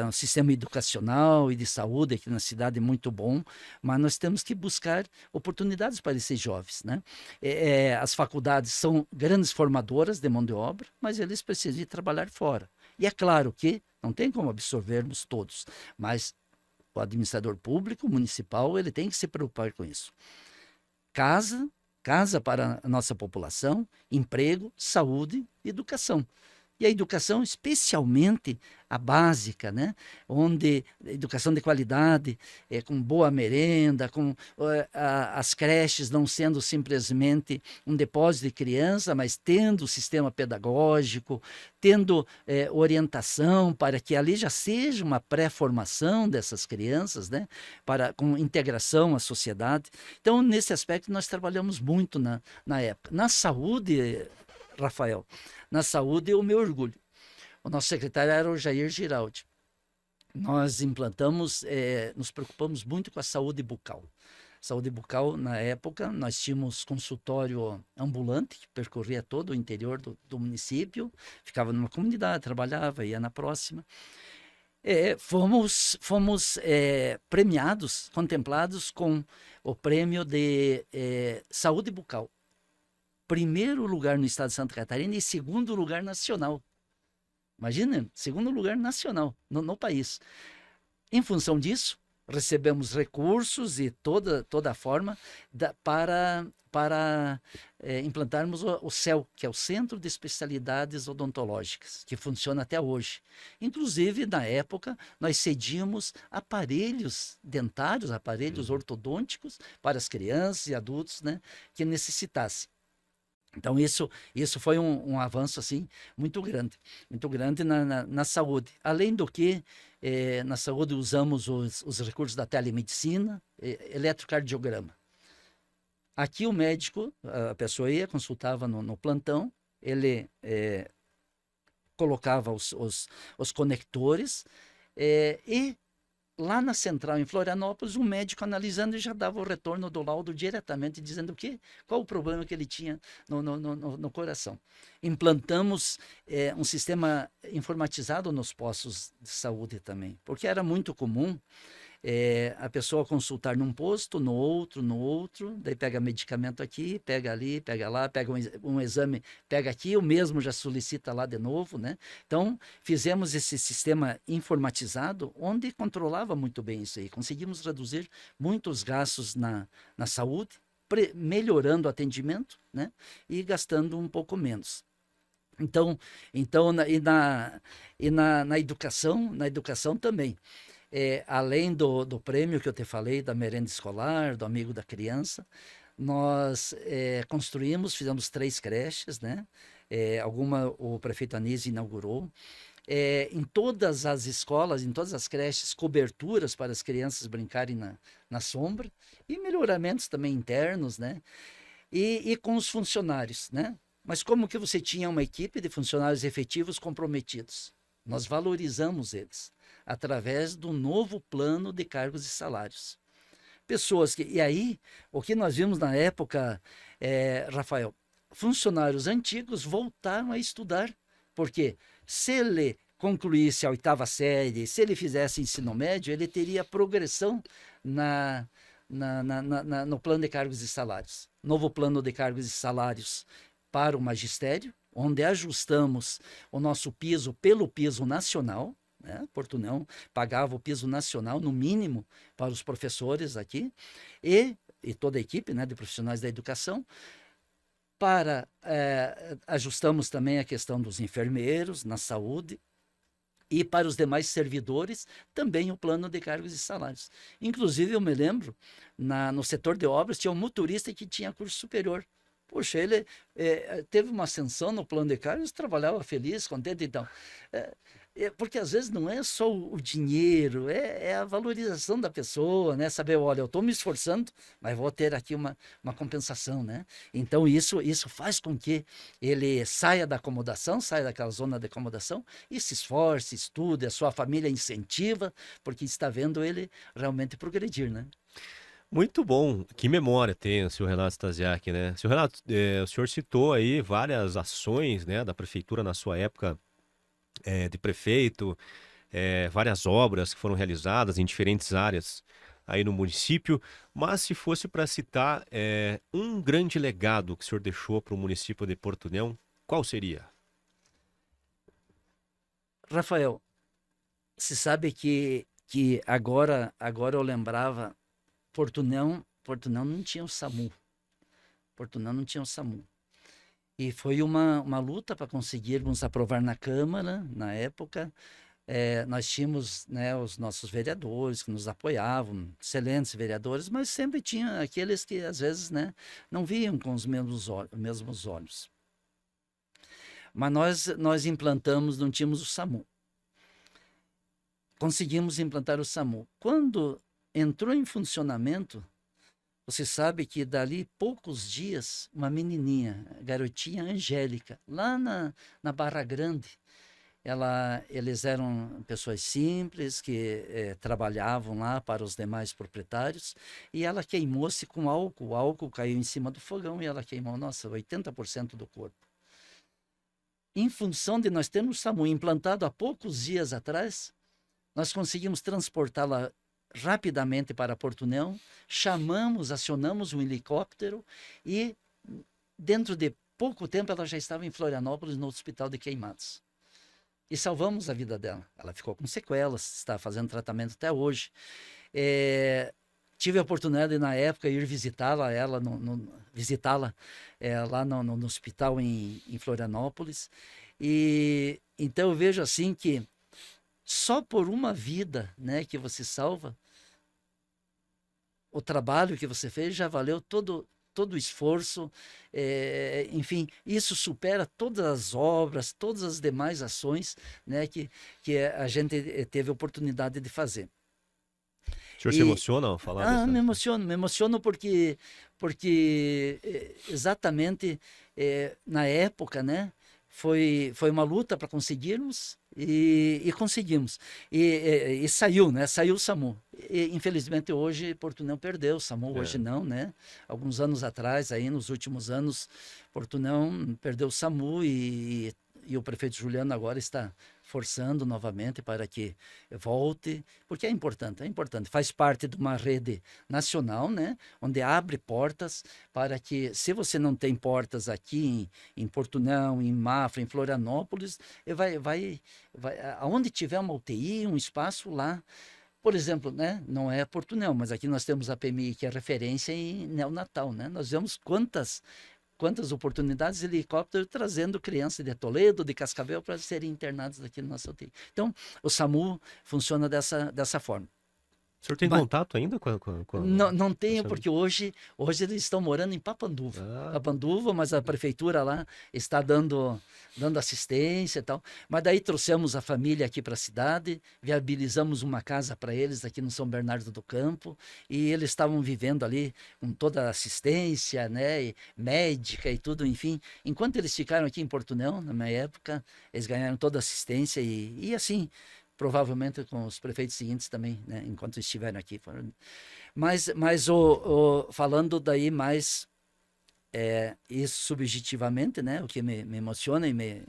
B: um sistema educacional e de saúde aqui na cidade muito bom, mas nós temos que buscar oportunidades para esses jovens. Né? As faculdades são grandes formadoras de mão de obra, mas eles precisam de trabalhar fora. E é claro que não tem como absorvermos todos, mas o administrador público, municipal, ele tem que se preocupar com isso. Casa para a nossa população, emprego, saúde e educação. E a educação, especialmente a básica, né? Onde educação de qualidade, com boa merenda, com as creches não sendo simplesmente um depósito de criança, mas tendo sistema pedagógico, tendo orientação para que ali já seja uma pré-formação dessas crianças, né? Com integração à sociedade. Então, nesse aspecto, nós trabalhamos muito na época. Na saúde, Rafael, na saúde é o meu orgulho. O nosso secretário era o Jair Giraldi. Nós implantamos, nos preocupamos muito com a saúde bucal. Saúde bucal, na época, nós tínhamos consultório ambulante, que percorria todo o interior do município, ficava numa comunidade, trabalhava, ia na próxima. Fomos premiados, contemplados com o prêmio de saúde bucal. Primeiro lugar no estado de Santa Catarina e segundo lugar nacional. Imagina, segundo lugar nacional no país. Em função disso, recebemos recursos e toda a forma para implantarmos o CEL, que é o Centro de Especialidades Odontológicas, que funciona até hoje. Inclusive, na época, nós cedíamos aparelhos dentários, aparelhos ortodônticos para as crianças e adultos, né, que necessitassem. Então, isso foi um avanço assim, muito grande na saúde. Além do que, na saúde usamos os recursos da telemedicina, eletrocardiograma. Aqui o médico, a pessoa ia, consultava no plantão, ele colocava os conectores e lá na central, em Florianópolis, um médico analisando e já dava o retorno do laudo diretamente, dizendo qual o problema que ele tinha no coração. Implantamos um sistema informatizado nos postos de saúde também, porque era muito comum a pessoa consultar num posto, no outro, daí pega medicamento aqui, pega ali, pega lá, pega um exame, pega aqui, o mesmo já solicita lá de novo, né? Então, fizemos esse sistema informatizado, onde controlava muito bem isso aí. Conseguimos reduzir muitos gastos na saúde, melhorando o atendimento, né? E gastando um pouco menos. Então na educação também. Além do prêmio que eu te falei, da merenda escolar, do amigo da criança, nós fizemos 3 creches, né? Alguma o prefeito Anísio inaugurou. Em todas as escolas, em todas as creches, coberturas para as crianças brincarem na sombra, e melhoramentos também internos, né? E com os funcionários, né? Mas como que você tinha uma equipe de funcionários efetivos comprometidos? Nós valorizamos eles através do novo plano de cargos e salários. E aí, o que nós vimos na época, Rafael, funcionários antigos voltaram a estudar, porque se ele concluísse a 8ª série, se ele fizesse ensino médio, ele teria progressão no plano de cargos e salários. Novo plano de cargos e salários para o magistério, onde ajustamos o nosso piso pelo piso nacional, né? Porto União pagava o piso nacional, no mínimo, para os professores aqui, e toda a equipe, né, de profissionais da educação. Ajustamos também a questão dos enfermeiros na saúde, e para os demais servidores, também o plano de cargos e salários. Inclusive, eu me lembro, no setor de obras, tinha um motorista que tinha curso superior. Poxa, ele teve uma ascensão no plano de cargos, trabalhava feliz, contente. Então, porque às vezes não é só o dinheiro, é a valorização da pessoa, né? Saber, olha, eu estou me esforçando, mas vou ter aqui uma compensação, né? Então, isso faz com que ele saia da acomodação, saia daquela zona de acomodação e se esforce, estude, a sua família incentiva, porque está vendo ele realmente progredir, né?
A: Muito bom. Que memória tem o senhor Renato Stasiak, né? Senhor Renato, o senhor citou aí várias ações, né, da prefeitura na sua época de prefeito, várias obras que foram realizadas em diferentes áreas aí no município, mas se fosse para citar um grande legado que o senhor deixou para o município de Porto União, qual seria?
B: Rafael, se sabe que agora eu lembrava, Porto União não tinha o SAMU. Porto União não tinha o SAMU. E foi uma luta para conseguirmos aprovar na Câmara, na época. Nós tínhamos, né, os nossos vereadores que nos apoiavam, excelentes vereadores, mas sempre tinha aqueles que às vezes, né, não viam com os mesmos olhos. Mas nós implantamos, não tínhamos o SAMU. Conseguimos implantar o SAMU. Quando entrou em funcionamento, você sabe que dali poucos dias, uma menininha, garotinha Angélica, lá na Barra Grande, eles eram pessoas simples que trabalhavam lá para os demais proprietários, e ela queimou-se com álcool. O álcool caiu em cima do fogão e ela queimou, nossa, 80% do corpo. Em função de nós termos o SAMU implantado há poucos dias atrás, nós conseguimos transportá-la rapidamente para Porto União, acionamos um helicóptero e dentro de pouco tempo ela já estava em Florianópolis, no Hospital de Queimados. E salvamos a vida dela. Ela ficou com sequelas, está fazendo tratamento até hoje. Tive a oportunidade na época de ir visitá-la, lá no hospital em Florianópolis. E então eu vejo assim que só por uma vida, né, que você salva, o trabalho que você fez já valeu todo o esforço, enfim, isso supera todas as obras, todas as demais ações, né, que a gente teve a oportunidade de fazer.
A: O senhor se emociona ao falar dessa?
B: Me emociono porque exatamente na época, né, foi uma luta para conseguirmos e conseguimos. E saiu, né? Saiu o SAMU. E, infelizmente hoje Porto União perdeu o SAMU, hoje não, né? Alguns anos atrás, aí nos últimos anos, Porto União perdeu o SAMU e o prefeito Juliano agora está forçando novamente para que volte, porque é importante, faz parte de uma rede nacional, né, onde abre portas para que, se você não tem portas aqui em Porto União, em Mafra, em Florianópolis, aonde tiver uma UTI, um espaço lá. Por exemplo, né, não é Porto União, mas aqui nós temos a PMI, que é referência em neonatal, né? Nós vemos quantas oportunidades de helicóptero trazendo crianças de Toledo, de Cascavel, para serem internados aqui no nosso UTI. Então, o SAMU funciona dessa forma.
A: O senhor tem contato ainda com
B: Não tenho, porque hoje eles estão morando em Papanduva. Papanduva, mas a prefeitura lá está dando assistência e tal. Mas daí trouxemos a família aqui para a cidade, viabilizamos uma casa para eles aqui no São Bernardo do Campo, e eles estavam vivendo ali com toda a assistência, né, médica e tudo, enfim. Enquanto eles ficaram aqui em Porto União, na minha época, eles ganharam toda a assistência e assim, provavelmente com os prefeitos seguintes também, né, enquanto estiveram aqui. Mas falando daí mais isso subjetivamente, né, o que me emociona e me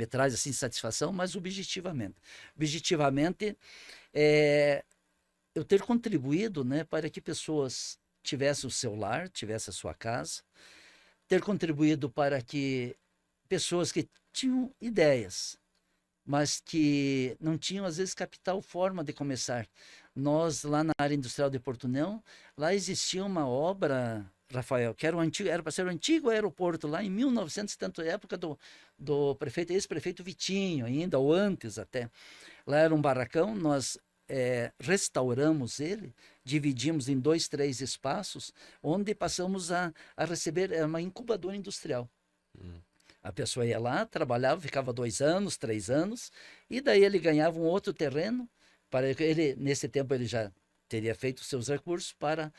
B: traz assim satisfação, mas objetivamente eu ter contribuído, né, para que pessoas tivessem o seu lar, tivessem a sua casa, ter contribuído para que pessoas que tinham ideias, mas que não tinham, às vezes, capital, forma de começar. Nós, lá na área industrial de Porto União, lá existia uma obra, Rafael, que era para ser o antigo aeroporto, lá em 1970, época do ex-prefeito Vitinho, ainda, ou antes até. Lá era um barracão, nós restauramos ele, dividimos em 2, 3 espaços, onde passamos a receber uma incubadora industrial. A pessoa ia lá, trabalhava, ficava 2 anos, 3 anos, e daí ele ganhava um outro terreno. Nesse tempo ele já teria feito os seus recursos para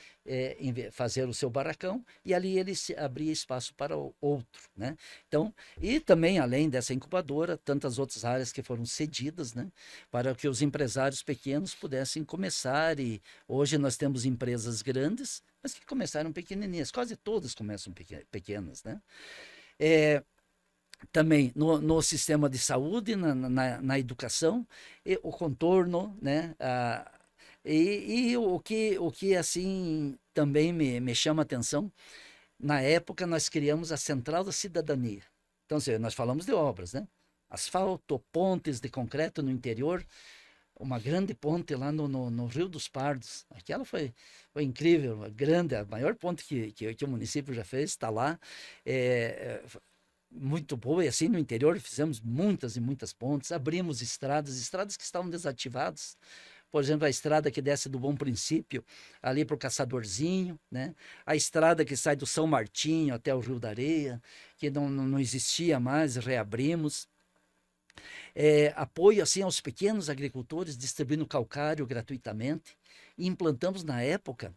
B: fazer o seu barracão, e ali ele abria espaço para o outro, né? Então, e também, além dessa incubadora, tantas outras áreas que foram cedidas, né, para que os empresários pequenos pudessem começar. E hoje nós temos empresas grandes, mas que começaram pequenininhas, quase todas começam pequenas, né? Também no sistema de saúde, na educação, e o contorno, né? E o que assim também me chama a atenção, na época nós criamos a Central da Cidadania. Então, nós falamos de obras, né? Asfalto, pontes de concreto no interior, uma grande ponte lá no Rio dos Pardos. Aquela foi incrível, a maior ponte que o município já fez, está lá. muito boa, e assim no interior fizemos muitas e muitas pontes, abrimos estradas que estavam desativadas. Por exemplo, a estrada que desce do Bom Princípio, ali para o Caçadorzinho, né? A estrada que sai do São Martinho até o Rio da Areia, que não existia mais, reabrimos. Apoio assim aos pequenos agricultores, distribuindo calcário gratuitamente. E implantamos na época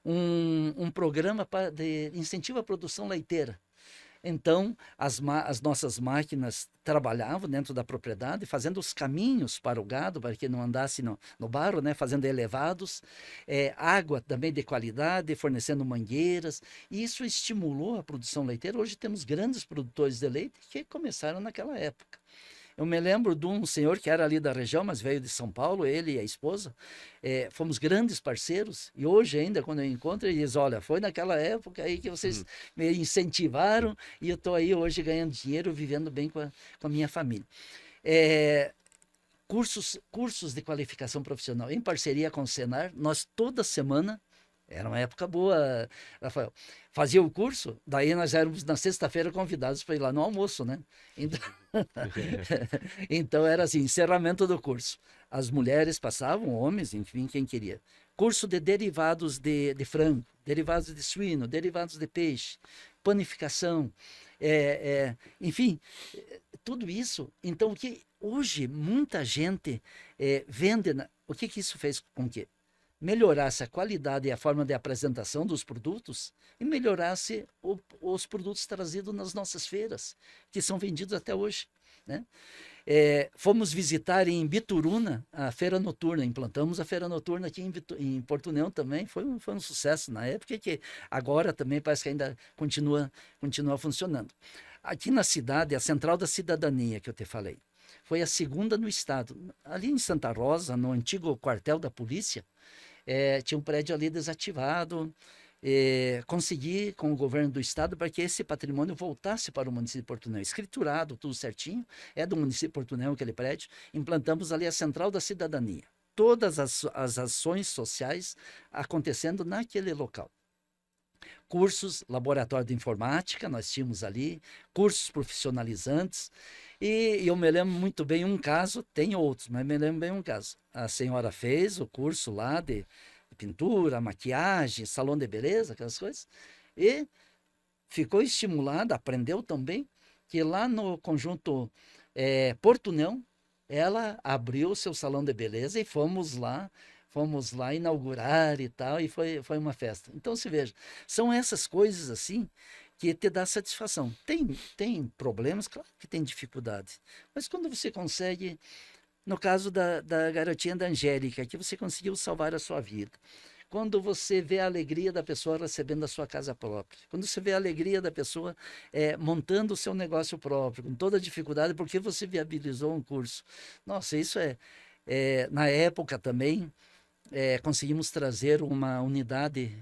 B: um programa de incentivo à produção leiteira. Então, as nossas máquinas trabalhavam dentro da propriedade, fazendo os caminhos para o gado, para que não andasse no barro, né? Fazendo elevados, água também de qualidade, fornecendo mangueiras. E isso estimulou a produção leiteira. Hoje temos grandes produtores de leite que começaram naquela época. Eu me lembro de um senhor que era ali da região, mas veio de São Paulo, ele e a esposa. Fomos grandes parceiros, e hoje ainda, quando eu encontro, ele diz, olha, foi naquela época aí que vocês me incentivaram, e eu estou aí hoje ganhando dinheiro, vivendo bem com a minha família. Cursos de qualificação profissional, em parceria com o Senar, nós toda semana, era uma época boa, Rafael, fazia o curso, daí nós éramos na sexta-feira convidados para ir lá no almoço, né? Então, então era assim, encerramento do curso. As mulheres passavam, homens, enfim, quem queria. Curso de derivados de frango, derivados de suíno, derivados de peixe, panificação, enfim, tudo isso. Então, o que hoje muita gente vende, o que isso fez com que melhorasse a qualidade e a forma de apresentação dos produtos e melhorasse os produtos trazidos nas nossas feiras, que são vendidos até hoje, né? Fomos visitar em Bituruna a feira noturna, implantamos a feira noturna aqui em Porto União também, foi um sucesso na época, que agora também parece que ainda continua funcionando. Aqui na cidade, a Central da Cidadania, que eu te falei, foi a segunda no estado. Ali em Santa Rosa, no antigo quartel da polícia, tinha um prédio ali desativado. Consegui com o governo do estado para que esse patrimônio voltasse para o município de Porto União, escriturado, tudo certinho, é do município de Porto União aquele prédio. Implantamos ali a Central da Cidadania, todas as ações sociais acontecendo naquele local. Cursos, laboratório de informática, nós tínhamos ali, cursos profissionalizantes, e eu me lembro muito bem um caso, tem outros, mas me lembro bem um caso. A senhora fez o curso lá de pintura, maquiagem, salão de beleza, aquelas coisas, e ficou estimulada, aprendeu também, que lá no conjunto Porto União, ela abriu o seu salão de beleza e fomos lá inaugurar e tal, e foi uma festa. Então, se veja, são essas coisas assim que te dá satisfação. Tem problemas, claro que tem dificuldade, mas quando você consegue, no caso da garotinha da Angélica, que você conseguiu salvar a sua vida, quando você vê a alegria da pessoa recebendo a sua casa própria, quando você vê a alegria da pessoa montando o seu negócio próprio, com toda a dificuldade, porque você viabilizou um curso. Nossa, isso na época também, conseguimos trazer uma unidade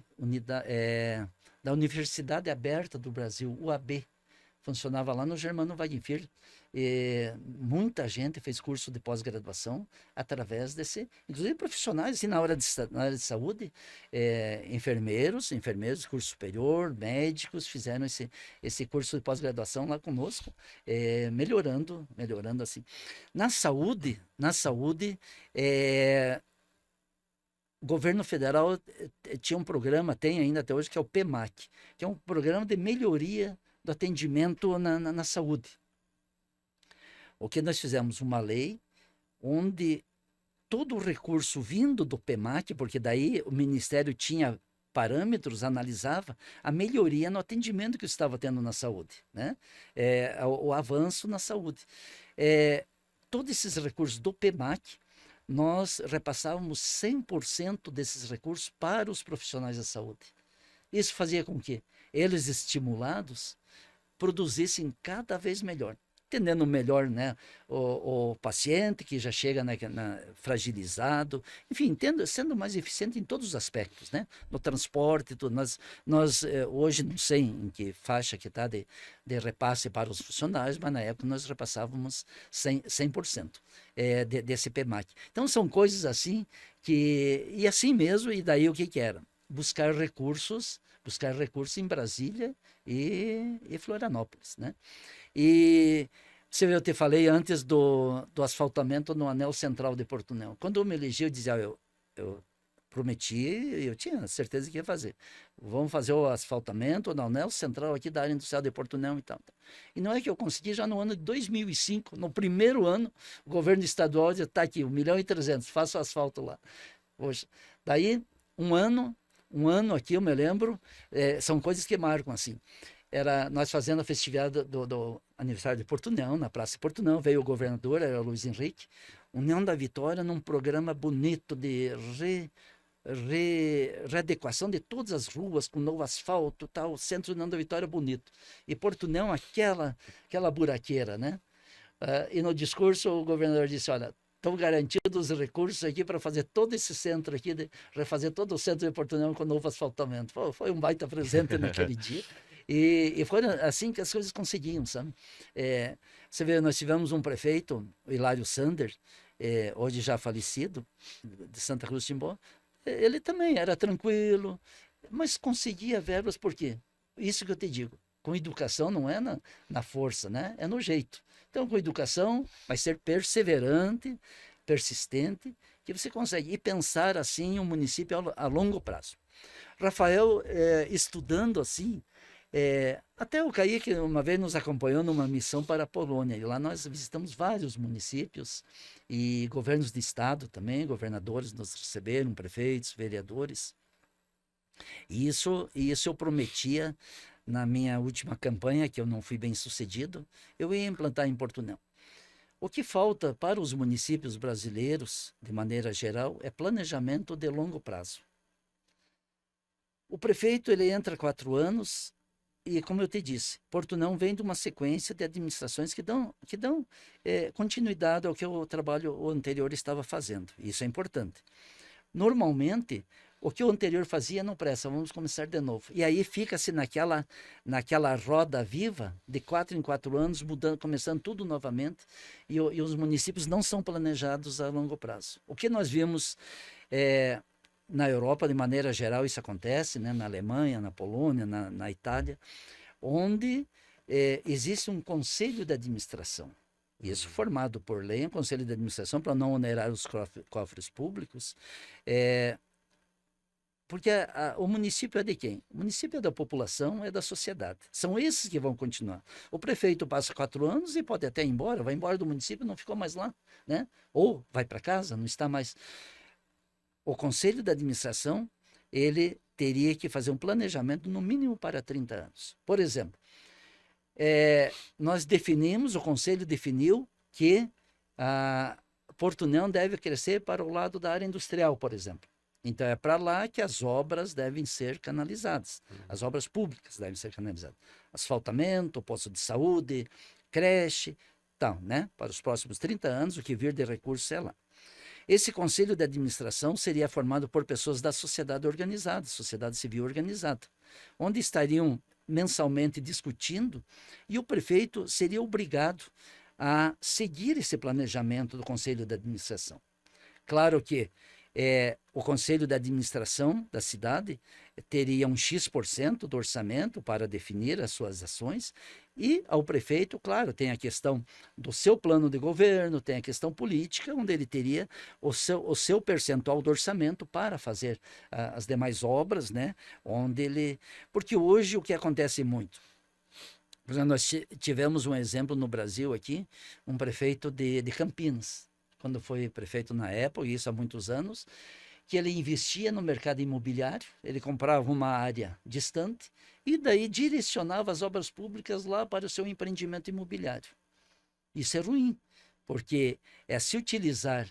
B: da Universidade Aberta do Brasil, UAB, funcionava lá no Germano Wagenfeld. Muita gente fez curso de pós-graduação através desse, inclusive profissionais assim, na área de saúde, enfermeiros, curso superior, médicos, fizeram esse curso de pós-graduação lá conosco, melhorando assim. Na saúde, o governo federal tinha um programa, tem ainda até hoje, que é o PEMAC, que é um programa de melhoria do atendimento na saúde. O que nós fizemos? Uma lei onde todo o recurso vindo do PEMAC, porque daí o Ministério tinha parâmetros, analisava a melhoria no atendimento que estava tendo na saúde, né? O avanço na saúde. Todos esses recursos do PEMAC, nós repassávamos 100% desses recursos para os profissionais da saúde. Isso fazia com que eles, estimulados, produzissem cada vez melhor, entendendo melhor, né, o paciente que já chega fragilizado, enfim, sendo mais eficiente em todos os aspectos, né, no transporte, tudo. Nós hoje não sei em que faixa que está de repasse para os funcionários, mas na época nós repassávamos 100% desse PEMAC. Então são coisas assim e assim mesmo, e daí o que era? Buscar recursos buscar recursos em Brasília e Florianópolis, né? E se eu te falei antes do asfaltamento no anel central de Portunão. Quando eu me elegi, eu dizia, eu prometi, eu tinha certeza que ia fazer. Vamos fazer o asfaltamento no anel central aqui da área industrial de Portunão e tal. E não é que eu consegui já no ano de 2005, no primeiro ano, o governo estadual dizia, tá aqui, 1.300.000, faça o asfalto lá. Poxa, daí um ano aqui, eu me lembro, são coisas que marcam assim. Era nós fazendo a festividade do aniversário de Portunão, na Praça de Portunão, veio o governador, era o Luiz Henrique, União da Vitória, num programa bonito de readequação de todas as ruas, com novo asfalto, tal, o centro União da Vitória bonito. E Portunão, aquela buraqueira, né? E no discurso o governador disse, olha, estão garantidos os recursos aqui para fazer todo esse centro aqui, refazer todo o centro de Portunão com novo asfaltamento. Pô, foi um baita presente naquele dia. E foi assim que as coisas conseguiam, sabe? Você vê, nós tivemos um prefeito, o Hilário Sander, hoje já falecido, de Santa Cruz de Timbó. Ele também era tranquilo, mas conseguia verbas, por quê? Isso que eu te digo. Com educação não é na força, né? É no jeito. Então, com educação, vai ser perseverante, persistente, que você consegue. E pensar assim um município a longo prazo. Rafael, estudando assim, até o Kaique uma vez nos acompanhou numa missão para a Polônia, e lá nós visitamos vários municípios e governos de estado também, governadores nos receberam, prefeitos, vereadores. E isso eu prometia na minha última campanha, que eu não fui bem sucedido, eu ia implantar em Portunão. O que falta para os municípios brasileiros, de maneira geral, é planejamento de longo prazo. O prefeito ele entra 4 anos e, como eu te disse, Portunão vem de uma sequência de administrações que dão continuidade ao que o trabalho anterior estava fazendo. Isso é importante. Normalmente, o que o anterior fazia não presta, vamos começar de novo. E aí fica-se naquela roda viva, de 4 em 4 anos, mudando, começando tudo novamente, e os municípios não são planejados a longo prazo. O que nós vimos na Europa, de maneira geral, isso acontece, né? Na Alemanha, na Polônia, na Itália, onde existe um conselho de administração. Isso formado por lei, um conselho de administração para não onerar os cofres públicos, porque o município é de quem? O município é da população, é da sociedade. São esses que vão continuar. O prefeito passa 4 anos e pode até ir embora, vai embora do município, não ficou mais lá, né? Ou vai para casa, não está mais. O conselho de administração, ele teria que fazer um planejamento no mínimo para 30 anos. Por exemplo, nós definimos, o conselho definiu que a Portunão deve crescer para o lado da área industrial, por exemplo. Então é para lá que as obras devem ser canalizadas, as obras públicas devem ser canalizadas. Asfaltamento, posto de saúde, creche, tal, né? Para os próximos 30 anos, o que vir de recursos é lá. Esse conselho de administração seria formado por pessoas da sociedade organizada, sociedade civil organizada, onde estariam mensalmente discutindo, e o prefeito seria obrigado a seguir esse planejamento do conselho de administração. Claro que o conselho de administração da cidade teria um X% do orçamento para definir as suas ações, e ao prefeito, claro, tem a questão do seu plano de governo, tem a questão política, onde ele teria o seu percentual do orçamento para fazer as demais obras, né? Porque hoje o que acontece muito, por exemplo, nós tivemos um exemplo no Brasil aqui, um prefeito de Campinas, quando foi prefeito na época, e isso há muitos anos, que ele investia no mercado imobiliário, ele comprava uma área distante e daí direcionava as obras públicas lá para o seu empreendimento imobiliário. Isso é ruim, porque é se utilizar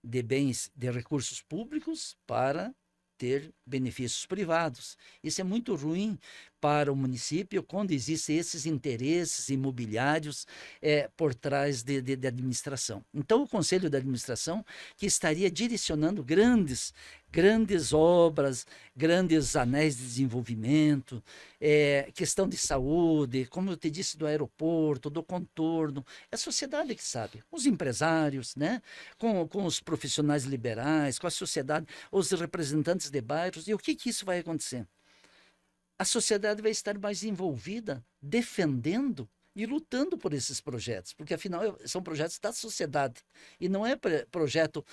B: de bens, de recursos públicos para ter benefícios privados. Isso é muito ruim para o município quando existem esses interesses imobiliários por trás de administração. Então, o Conselho de Administração que estaria direcionando grandes obras, grandes anéis de desenvolvimento, questão de saúde, como eu te disse, do aeroporto, do contorno, é a sociedade que sabe, os empresários, né? com os profissionais liberais, com a sociedade, os representantes de bairros, e o que isso vai acontecer? a sociedade vai estar mais envolvida, defendendo e lutando por esses projetos, porque afinal são projetos da sociedade e não é projeto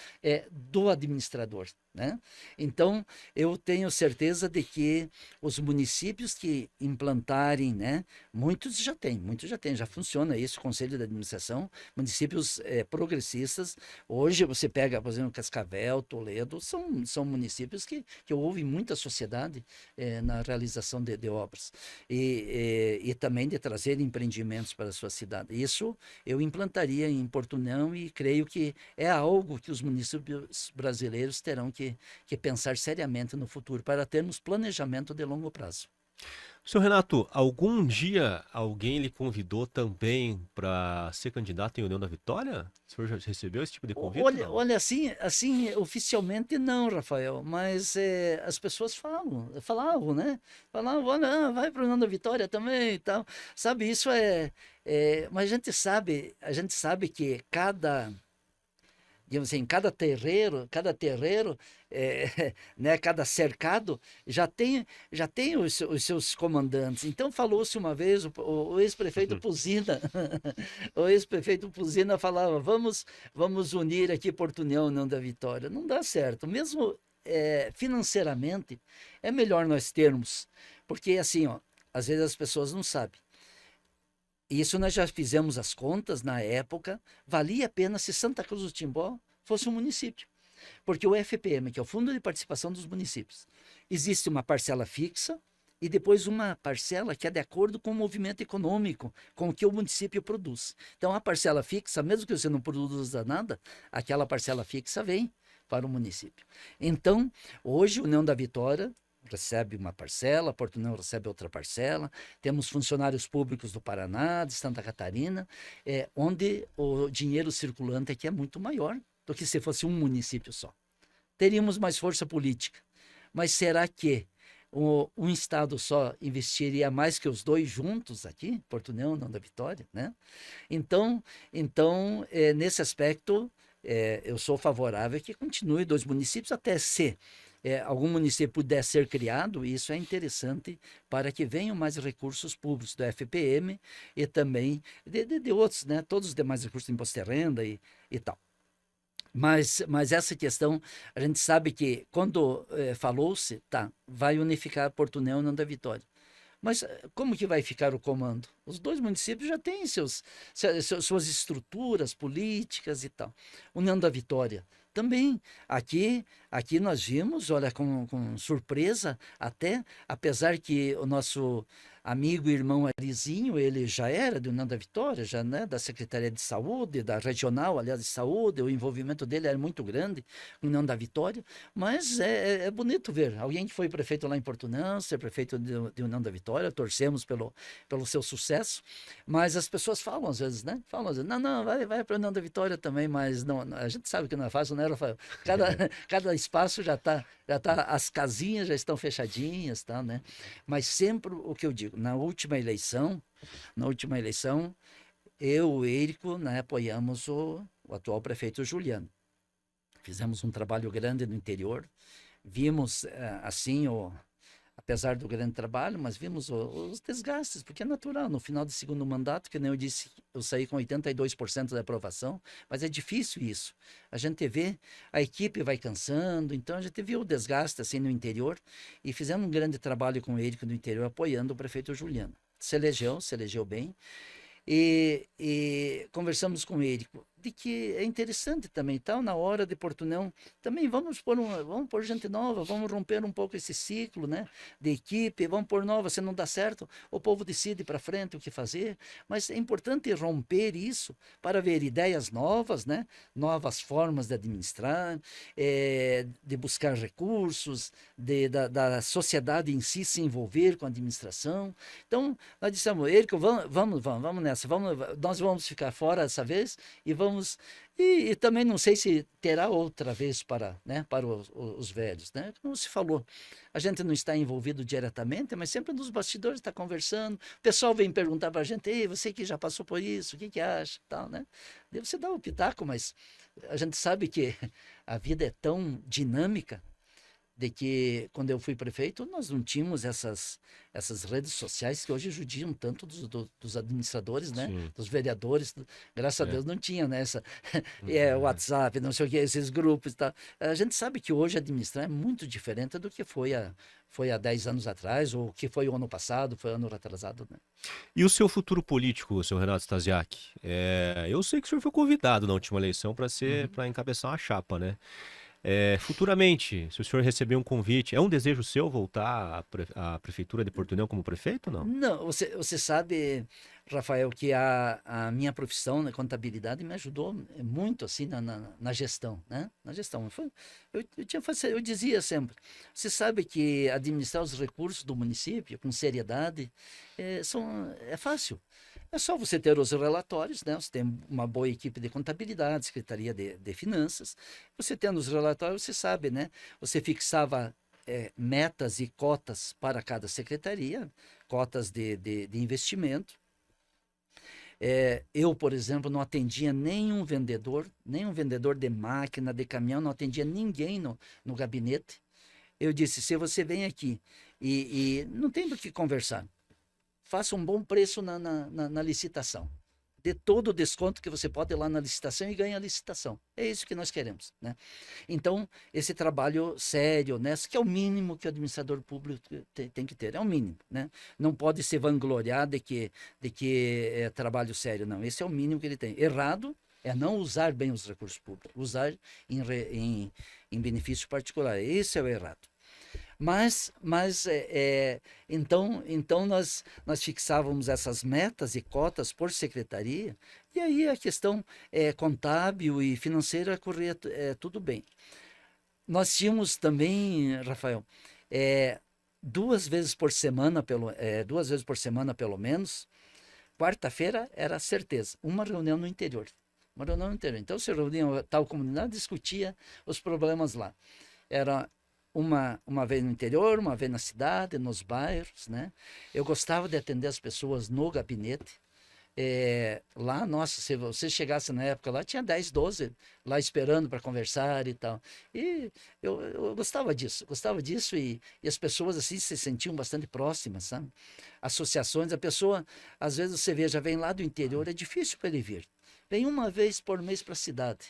B: do administrador, né? Então, eu tenho certeza de que os municípios que implantarem, né, muitos já têm, já funciona isso, o Conselho de Administração, municípios progressistas. Hoje você pega, por exemplo, Cascavel, Toledo, são municípios que ouvem muita sociedade na realização de obras e também de trazer empreendimentos para a sua cidade. Isso eu implantaria em Portunhão e creio que é algo que os municípios brasileiros terão que pensar seriamente no futuro para termos planejamento de longo prazo.
A: Senhor Renato, algum dia alguém lhe convidou também para ser candidato em União da Vitória? O senhor já recebeu esse tipo de convite?
B: Olha, assim, oficialmente não, Rafael, mas as pessoas falavam, né? Falavam, olha, vai para a União da Vitória também e tal. Sabe, isso mas a gente sabe que digamos assim, cada terreiro, né, cada cercado já tem os seus comandantes. Então falou-se uma vez, o ex-prefeito Puzina, o ex-prefeito Puzina falava, vamos unir aqui Portunhão, União da Vitória. Não dá certo, mesmo financeiramente, é melhor nós termos, porque assim, ó, às vezes as pessoas não sabem. Isso nós já fizemos as contas na época, valia a pena se Santa Cruz do Timbó fosse um município. Porque o FPM, que é o Fundo de Participação dos Municípios, existe uma parcela fixa e depois uma parcela que é de acordo com o movimento econômico, com o que o município produz. Então a parcela fixa, mesmo que você não produza nada, aquela parcela fixa vem para o município. Então, hoje, a União da Vitória recebe uma parcela, Portunhão recebe outra parcela, temos funcionários públicos do Paraná, de Santa Catarina, onde o dinheiro circulante aqui é muito maior do que se fosse um município só. Teríamos mais força política, mas será que um estado só investiria mais que os dois juntos aqui, Portunhão, União da Vitória, né? Então nesse aspecto, eu sou favorável que continue dois municípios até se algum município puder ser criado, isso é interessante para que venham mais recursos públicos do FPM e também de outros, né? Todos os demais recursos de imposto de renda e tal. Mas essa questão, a gente sabe que quando falou-se, vai unificar Portunhão e União da Vitória. Mas como que vai ficar o comando? Os dois municípios já têm suas estruturas políticas e tal. União da Vitória também. Aqui nós vimos, olha, com surpresa até, apesar que o nosso amigo e irmão Arizinho, ele já era de União da Vitória, já, né, da Secretaria de Saúde, da Regional, aliás, de Saúde, o envolvimento dele era muito grande, União da Vitória, mas é bonito ver alguém que foi prefeito lá em Portunhão, ser prefeito de União da Vitória, torcemos pelo seu sucesso, mas as pessoas falam às vezes, né? Falam às vezes, não, vai para a União da Vitória também, mas não, a gente sabe que não é fácil, né, Rafael? Cada espaço já tá, as casinhas já estão fechadinhas, tá, né? Mas sempre o que eu digo, na última eleição, eu, o Érico, né, apoiamos o atual prefeito Juliano. Fizemos um trabalho grande no interior, vimos assim apesar do grande trabalho, mas vimos os desgastes, porque é natural, no final do segundo mandato, que nem eu disse, eu saí com 82% da aprovação, mas é difícil isso. A gente vê, a equipe vai cansando, então a gente viu o desgaste assim no interior, e fizemos um grande trabalho com ele no interior, apoiando o prefeito Juliano. Se elegeu bem, e conversamos com ele de que é interessante também, tal, na hora de Portunhão, também vamos pôr gente nova, vamos romper um pouco esse ciclo, né, de equipe, vamos pôr nova, se não dá certo, o povo decide para frente o que fazer, mas é importante romper isso para ver ideias novas, né, novas formas de administrar, de buscar recursos, da sociedade em si se envolver com a administração. Então, nós dissemos, Érico, vamos nessa, nós vamos ficar fora dessa vez e vamos. E também não sei se terá outra vez para os velhos, né? Como se falou, a gente não está envolvido diretamente, mas sempre nos bastidores está conversando. O pessoal vem perguntar para a gente, ei, você que já passou por isso, o que acha? Tal, né? Daí você dá o pitaco, mas a gente sabe que a vida é tão dinâmica de que quando eu fui prefeito, nós não tínhamos essas redes sociais que hoje judiam tanto dos administradores, né?
A: Sim.
B: Dos vereadores. Graças a
A: É.
B: Deus não tinha, né?
A: Uhum.
B: WhatsApp, não sei o que, esses grupos e tal. A gente sabe que hoje administrar é muito diferente do que foi há 10 anos atrás, ou que foi o ano passado, foi ano retrasado, né?
A: E o seu futuro político, seu Renato Stasiak? Eu sei que o senhor foi convidado na última eleição
B: Uhum.
A: para encabeçar uma chapa, né? Futuramente, se o senhor receber um convite, é um desejo seu voltar à prefeitura de Portunhol como prefeito ou não?
B: Não, você sabe, Rafael, que a minha profissão na contabilidade me ajudou muito assim na gestão, né? Na gestão. Eu dizia sempre, você sabe que administrar os recursos do município com seriedade é fácil. É só você ter os relatórios, né? Você tem uma boa equipe de contabilidade, Secretaria de Finanças. Você tendo os relatórios, você sabe, né? Você fixava metas e cotas para cada secretaria, cotas de investimento. Eu, por exemplo, não atendia nenhum vendedor de máquina, de caminhão, não atendia ninguém no gabinete. Eu disse, se você vem aqui e não tem do que conversar, faça um bom preço na licitação. Dê todo o desconto que você pode ir lá na licitação e ganhe a licitação. É isso que nós queremos, né? Então, esse trabalho sério, honesto, que é o mínimo que o administrador público tem que ter, é o mínimo, né? Não pode se vangloriar de que é trabalho sério, não. Esse é o mínimo que ele tem. Errado é não usar bem os recursos públicos, usar em benefício particular. Esse é o errado. Então nós fixávamos essas metas e cotas por secretaria, e aí a questão contábil e financeira corria tudo bem. Nós tínhamos também, Rafael, é, 2 vezes por semana, pelo menos, quarta-feira era certeza, uma reunião no interior. Uma reunião no interior. Então se reunia a tal comunidade, discutia os problemas lá. Era uma vez no interior, uma vez na cidade, nos bairros, né? Eu gostava de atender as pessoas no gabinete. Lá, nossa, se você chegasse na época lá, tinha 10, 12 lá esperando para conversar e tal. E eu gostava disso e as pessoas assim se sentiam bastante próximas, sabe? Associações, a pessoa, às vezes você vê, já vem lá do interior, é difícil para ele vir. Vem uma vez por mês para a cidade.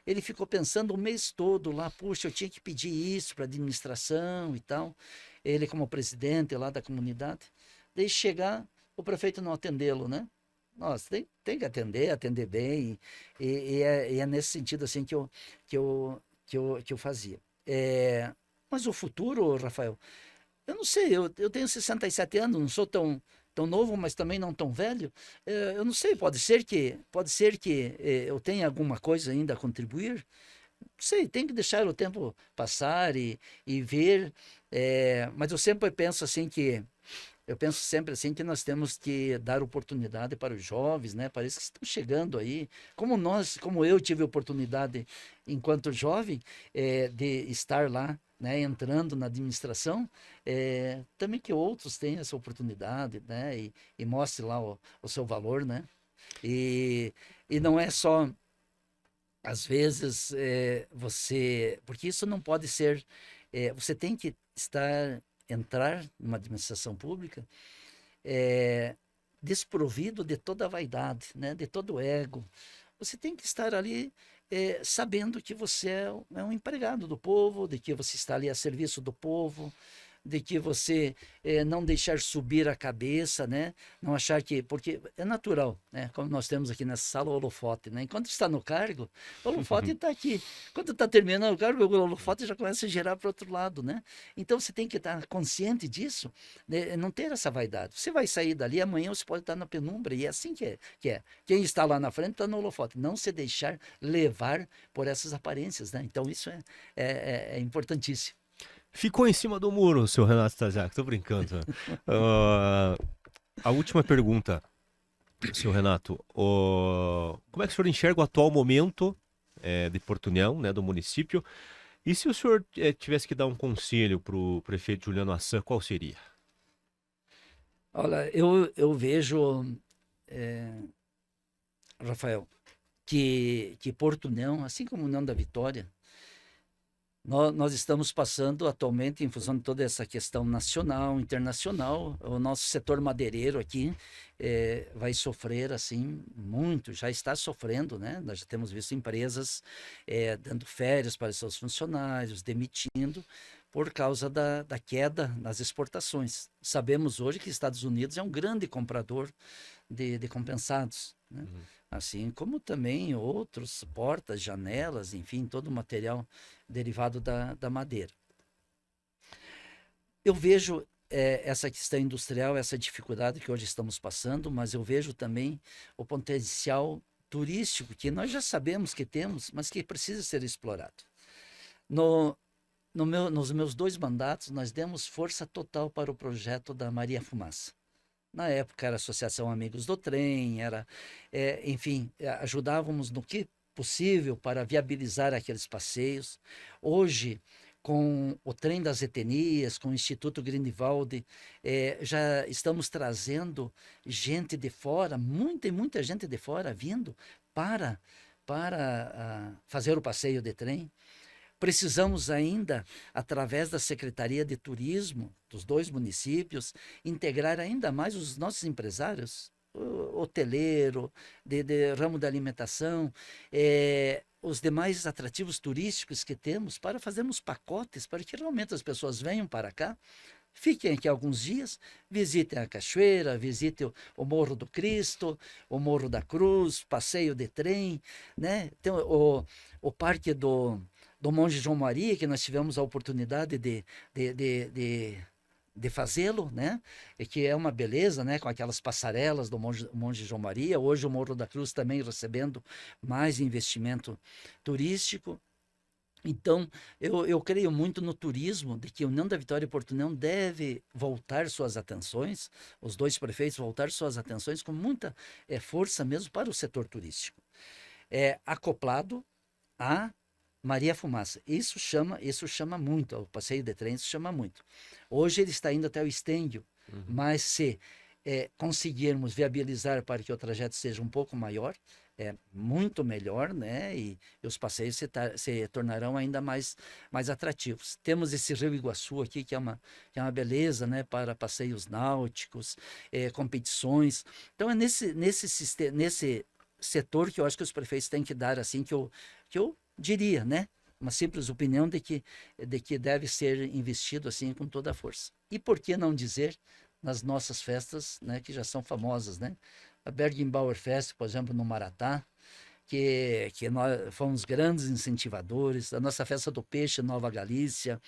B: Ele ficou pensando o mês todo lá, puxa, eu tinha que pedir isso para a administração e tal. Ele como presidente lá da comunidade. Daí chegar, o prefeito não atendê-lo, né? Nossa, tem que atender bem. E é nesse sentido assim que eu fazia. Mas o futuro, Rafael, eu não sei, eu tenho 67 anos, não sou tão novo, mas também não tão velho. Eu não sei, pode ser que eu tenha alguma coisa ainda a contribuir. Não sei, tem que deixar o tempo passar e ver. Mas eu penso sempre assim que nós temos que dar oportunidade para os jovens, né? Para eles que estão chegando aí, como eu tive oportunidade enquanto jovem de estar lá, né? Entrando na administração, também que outros tenham essa oportunidade, né? E mostre lá o seu valor, né? E não é só às vezes porque isso não pode ser, você tem que entrar numa administração pública é, desprovido de toda a vaidade, né, de todo o ego. Você tem que estar ali sabendo que você é um empregado do povo, de que você está ali a serviço do povo, de que você não deixar subir a cabeça, né? Não achar que, porque é natural, né? Como nós temos aqui nessa sala o holofote, né? Enquanto está no cargo, o holofote está aqui. Quando está terminando o cargo, o holofote já começa a girar para o outro lado, né? Então você tem que estar consciente disso, né? Não ter essa vaidade. Você vai sair dali, amanhã você pode estar na penumbra, e é assim que é. Quem está lá na frente está no holofote. Não se deixar levar por essas aparências, né? Então isso é importantíssimo.
A: Ficou em cima do muro, seu Renato Stasiak, tô brincando. Ah, a última pergunta, seu Renato. Como é que o senhor enxerga o atual momento de Portunhão, né, do município? E se o senhor tivesse que dar um conselho para o prefeito Juliano Assan, qual seria?
B: Olha, eu vejo, eh, Rafael, que Porto União, assim como União da Vitória, Nós estamos passando atualmente, em função de toda essa questão nacional, internacional, o nosso setor madeireiro aqui vai sofrer assim muito, já está sofrendo, né? Nós já temos visto empresas dando férias para seus funcionários, demitindo, por causa da queda nas exportações. Sabemos hoje que Estados Unidos é um grande comprador de compensados, né?
A: Uhum.
B: Assim como também outros, portas, janelas, enfim, todo o material derivado da madeira. Eu vejo essa questão industrial, essa dificuldade que hoje estamos passando, mas eu vejo também o potencial turístico que nós já sabemos que temos, mas que precisa ser explorado. No, nos meus 2 mandatos, nós demos força total para o projeto da Maria Fumaça. Na época era a Associação Amigos do Trem, enfim, ajudávamos no que possível para viabilizar aqueles passeios. Hoje, com o Trem das Etnias, com o Instituto Grindelwald, já estamos trazendo gente de fora, muita e muita gente de fora vindo para fazer o passeio de trem. Precisamos ainda, através da Secretaria de Turismo dos 2 municípios, integrar ainda mais os nossos empresários, hoteleiro, de ramo da alimentação, os demais atrativos turísticos que temos, para fazermos pacotes para que realmente as pessoas venham para cá, fiquem aqui alguns dias, visitem a cachoeira, visitem o Morro do Cristo, o Morro da Cruz, passeio de trem, né? Tem o Parque do Monge João Maria, que nós tivemos a oportunidade de fazê-lo, né? E que é uma beleza, né? Com aquelas passarelas do Monge João Maria. Hoje o Morro da Cruz também recebendo mais investimento turístico. Então, eu creio muito no turismo, de que a União da Vitória e Porto União deve voltar suas atenções, os 2 prefeitos voltar suas atenções com muita força mesmo para o setor turístico. Acoplado a Maria Fumaça. Isso chama muito, o passeio de trem, isso chama muito. Hoje ele está indo até o Estêndio, mas se conseguirmos viabilizar para que o trajeto seja um pouco maior, é muito melhor, né? E os passeios se tornarão ainda mais atrativos. Temos esse Rio Iguaçu aqui, que é uma beleza, né? Para passeios náuticos, competições. Então é nesse setor que eu acho que os prefeitos têm que dar, assim, que eu diria, né? Uma simples opinião de que deve ser investido assim com toda a força. E por que não dizer nas nossas festas, né, que já são famosas, né? A Bergenbauer Fest, por exemplo, no Maratá, que nós fomos grandes incentivadores, a nossa festa do peixe, Nova Galícia,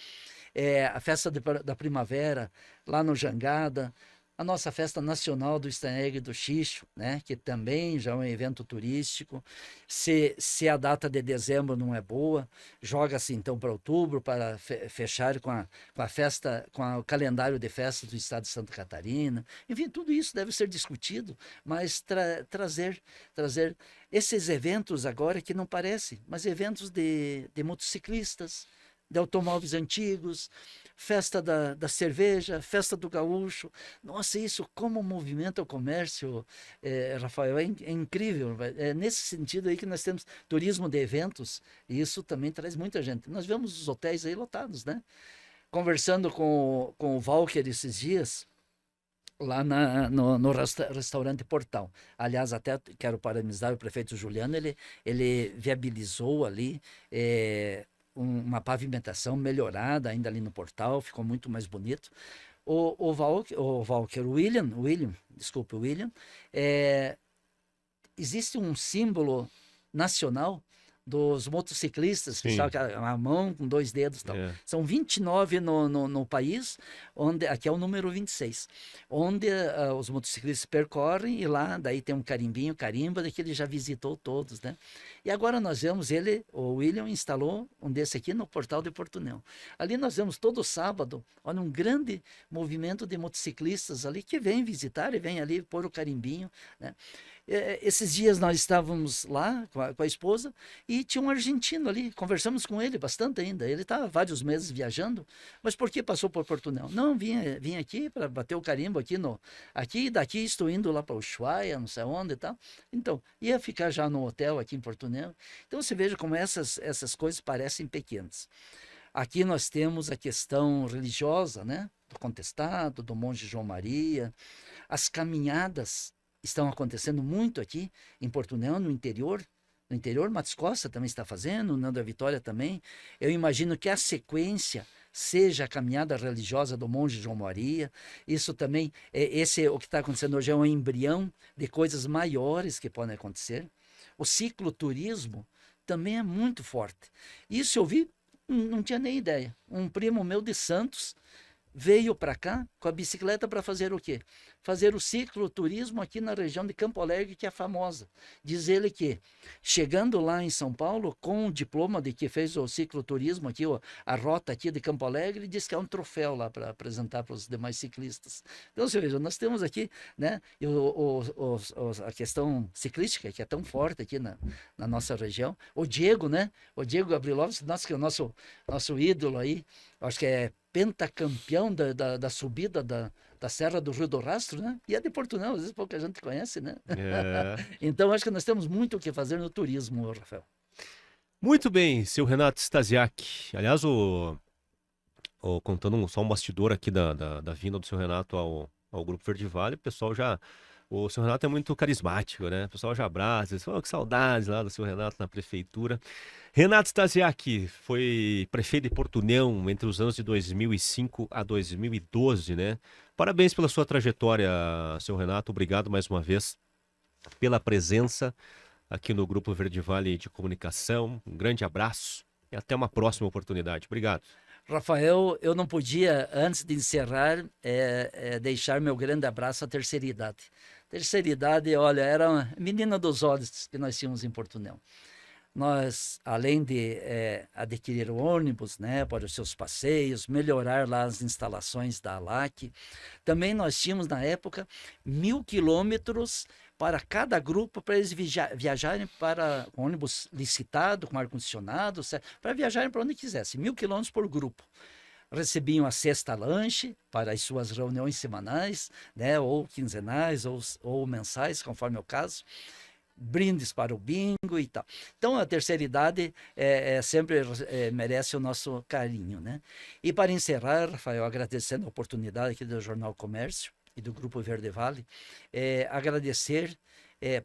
B: a festa da primavera, lá no Jangada, a nossa festa nacional do Staneg e do Xixo, né, que também já é um evento turístico. Se a data de dezembro não é boa, joga-se então para outubro, para fechar com a festa, com o calendário de festas do estado de Santa Catarina. Enfim, tudo isso deve ser discutido, mas trazer esses eventos agora que não parecem, mas eventos de motociclistas, de automóveis antigos, festa da cerveja, festa do gaúcho. Nossa, isso como movimenta o comércio, Rafael, é incrível. É nesse sentido aí que nós temos turismo de eventos, e isso também traz muita gente. Nós vemos os hotéis aí lotados, né? Conversando com o Walker esses dias, lá no restaurante Portal. Aliás, até quero parabenizar o prefeito Juliano, ele viabilizou ali uma pavimentação melhorada ainda ali no Portal, ficou muito mais bonito. O William, existe um símbolo nacional dos motociclistas, que sabe, a mão com 2 dedos e tal. São 29 no país, onde aqui é o número 26, onde os motociclistas percorrem, e lá daí tem um carimbinho, carimba, que ele já visitou todos, né? E agora nós vemos o William instalou um desse aqui no Portal de Porto União. Ali nós vemos todo sábado, olha, um grande movimento de motociclistas ali que vêm visitar e vêm ali pôr o carimbinho, né? Esses dias nós estávamos lá com a esposa e tinha um argentino ali, conversamos com ele bastante ainda. Ele está há vários meses viajando, mas por que passou por Porto União? Não, vim aqui para bater o carimbo aqui, daqui estou indo lá para Ushuaia, não sei onde e tal. Então, ia ficar já no hotel aqui em Porto União. Então você veja como essas coisas parecem pequenas. Aqui nós temos a questão religiosa, né? Do contestado, do monge João Maria. As caminhadas estão acontecendo muito aqui em Portunhão, no interior. No interior, Matos Costa também está fazendo, o Nando da Vitória também. Eu imagino que a sequência seja a caminhada religiosa do monge João Maria. Isso também, o que está acontecendo hoje é um embrião de coisas maiores que podem acontecer. O cicloturismo também é muito forte. Isso eu vi, não tinha nem ideia. Um primo meu de Santos veio para cá com a bicicleta para fazer o quê? Fazer o cicloturismo aqui na região de Campo Alegre, que é famosa. Diz ele que, chegando lá em São Paulo, com o diploma de que fez o cicloturismo aqui, a rota aqui de Campo Alegre, diz que é um troféu lá para apresentar para os demais ciclistas. Então, você veja, nós temos aqui, né, a questão ciclística, que é tão forte aqui na nossa região. O Diego, né? O Diego Gabrielowski, que é o nosso ídolo aí, acho que é pentacampeão da subida da Serra do Rio do Rastro, né? E é de Portunhão, às vezes pouca gente conhece, né? Então, acho que nós temos muito o que fazer no turismo, Rafael.
A: Muito bem, seu Renato Stasiak. Aliás, contando só um bastidor aqui da vinda do seu Renato ao Grupo Verde Vale, o pessoal já... O seu Renato é muito carismático, né? O pessoal já abraça, diz, que saudades lá do seu Renato na prefeitura. Renato Stasiak foi prefeito de Portunhão entre os anos de 2005 a 2012, né? Parabéns pela sua trajetória, seu Renato. Obrigado mais uma vez pela presença aqui no Grupo Verde Vale de Comunicação. Um grande abraço e até uma próxima oportunidade. Obrigado.
B: Rafael, eu não podia, antes de encerrar, deixar meu grande abraço à terceira idade. Terceira idade, olha, era uma menina dos olhos que nós tínhamos em Portunhão. Nós, além de adquirir o ônibus, né, para os seus passeios, melhorar lá as instalações da ALAC, também nós tínhamos, na época, 1.000 quilômetros para cada grupo, para eles viajarem para ônibus licitado, com ar-condicionado, para viajarem para onde quisessem, 1.000 quilômetros por grupo. Recebiam a cesta lanche para as suas reuniões semanais, né, ou quinzenais, ou mensais, conforme o caso. Brindes para o bingo e tal. Então, a terceira idade sempre merece o nosso carinho, né? E para encerrar, Rafael, agradecendo a oportunidade aqui do Jornal Comércio e do Grupo Verde Vale, agradecer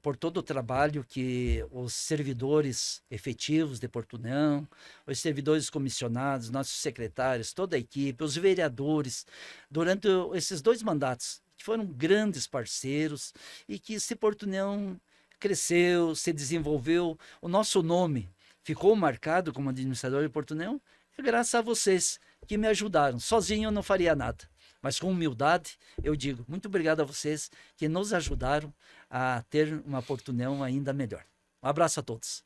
B: por todo o trabalho que os servidores efetivos de Portunhão, os servidores comissionados, nossos secretários, toda a equipe, os vereadores, durante esses 2 mandatos, que foram grandes parceiros e que se Portunhão cresceu, se desenvolveu, o nosso nome ficou marcado como administrador de Portunhão, é graças a vocês que me ajudaram. Sozinho eu não faria nada, mas com humildade eu digo, muito obrigado a vocês que nos ajudaram a ter uma Portunhão ainda melhor. Um abraço a todos.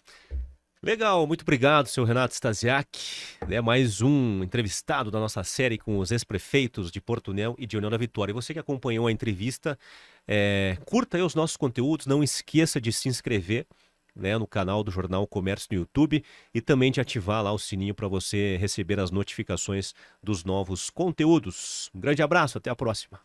A: Legal, muito obrigado, seu Renato Stasiak. É mais um entrevistado da nossa série com os ex-prefeitos de Portunhão e de União da Vitória. E você que acompanhou a entrevista, curta aí os nossos conteúdos, não esqueça de se inscrever, né, no canal do Jornal Comércio no YouTube e também de ativar lá o sininho para você receber as notificações dos novos conteúdos. Um grande abraço, até a próxima.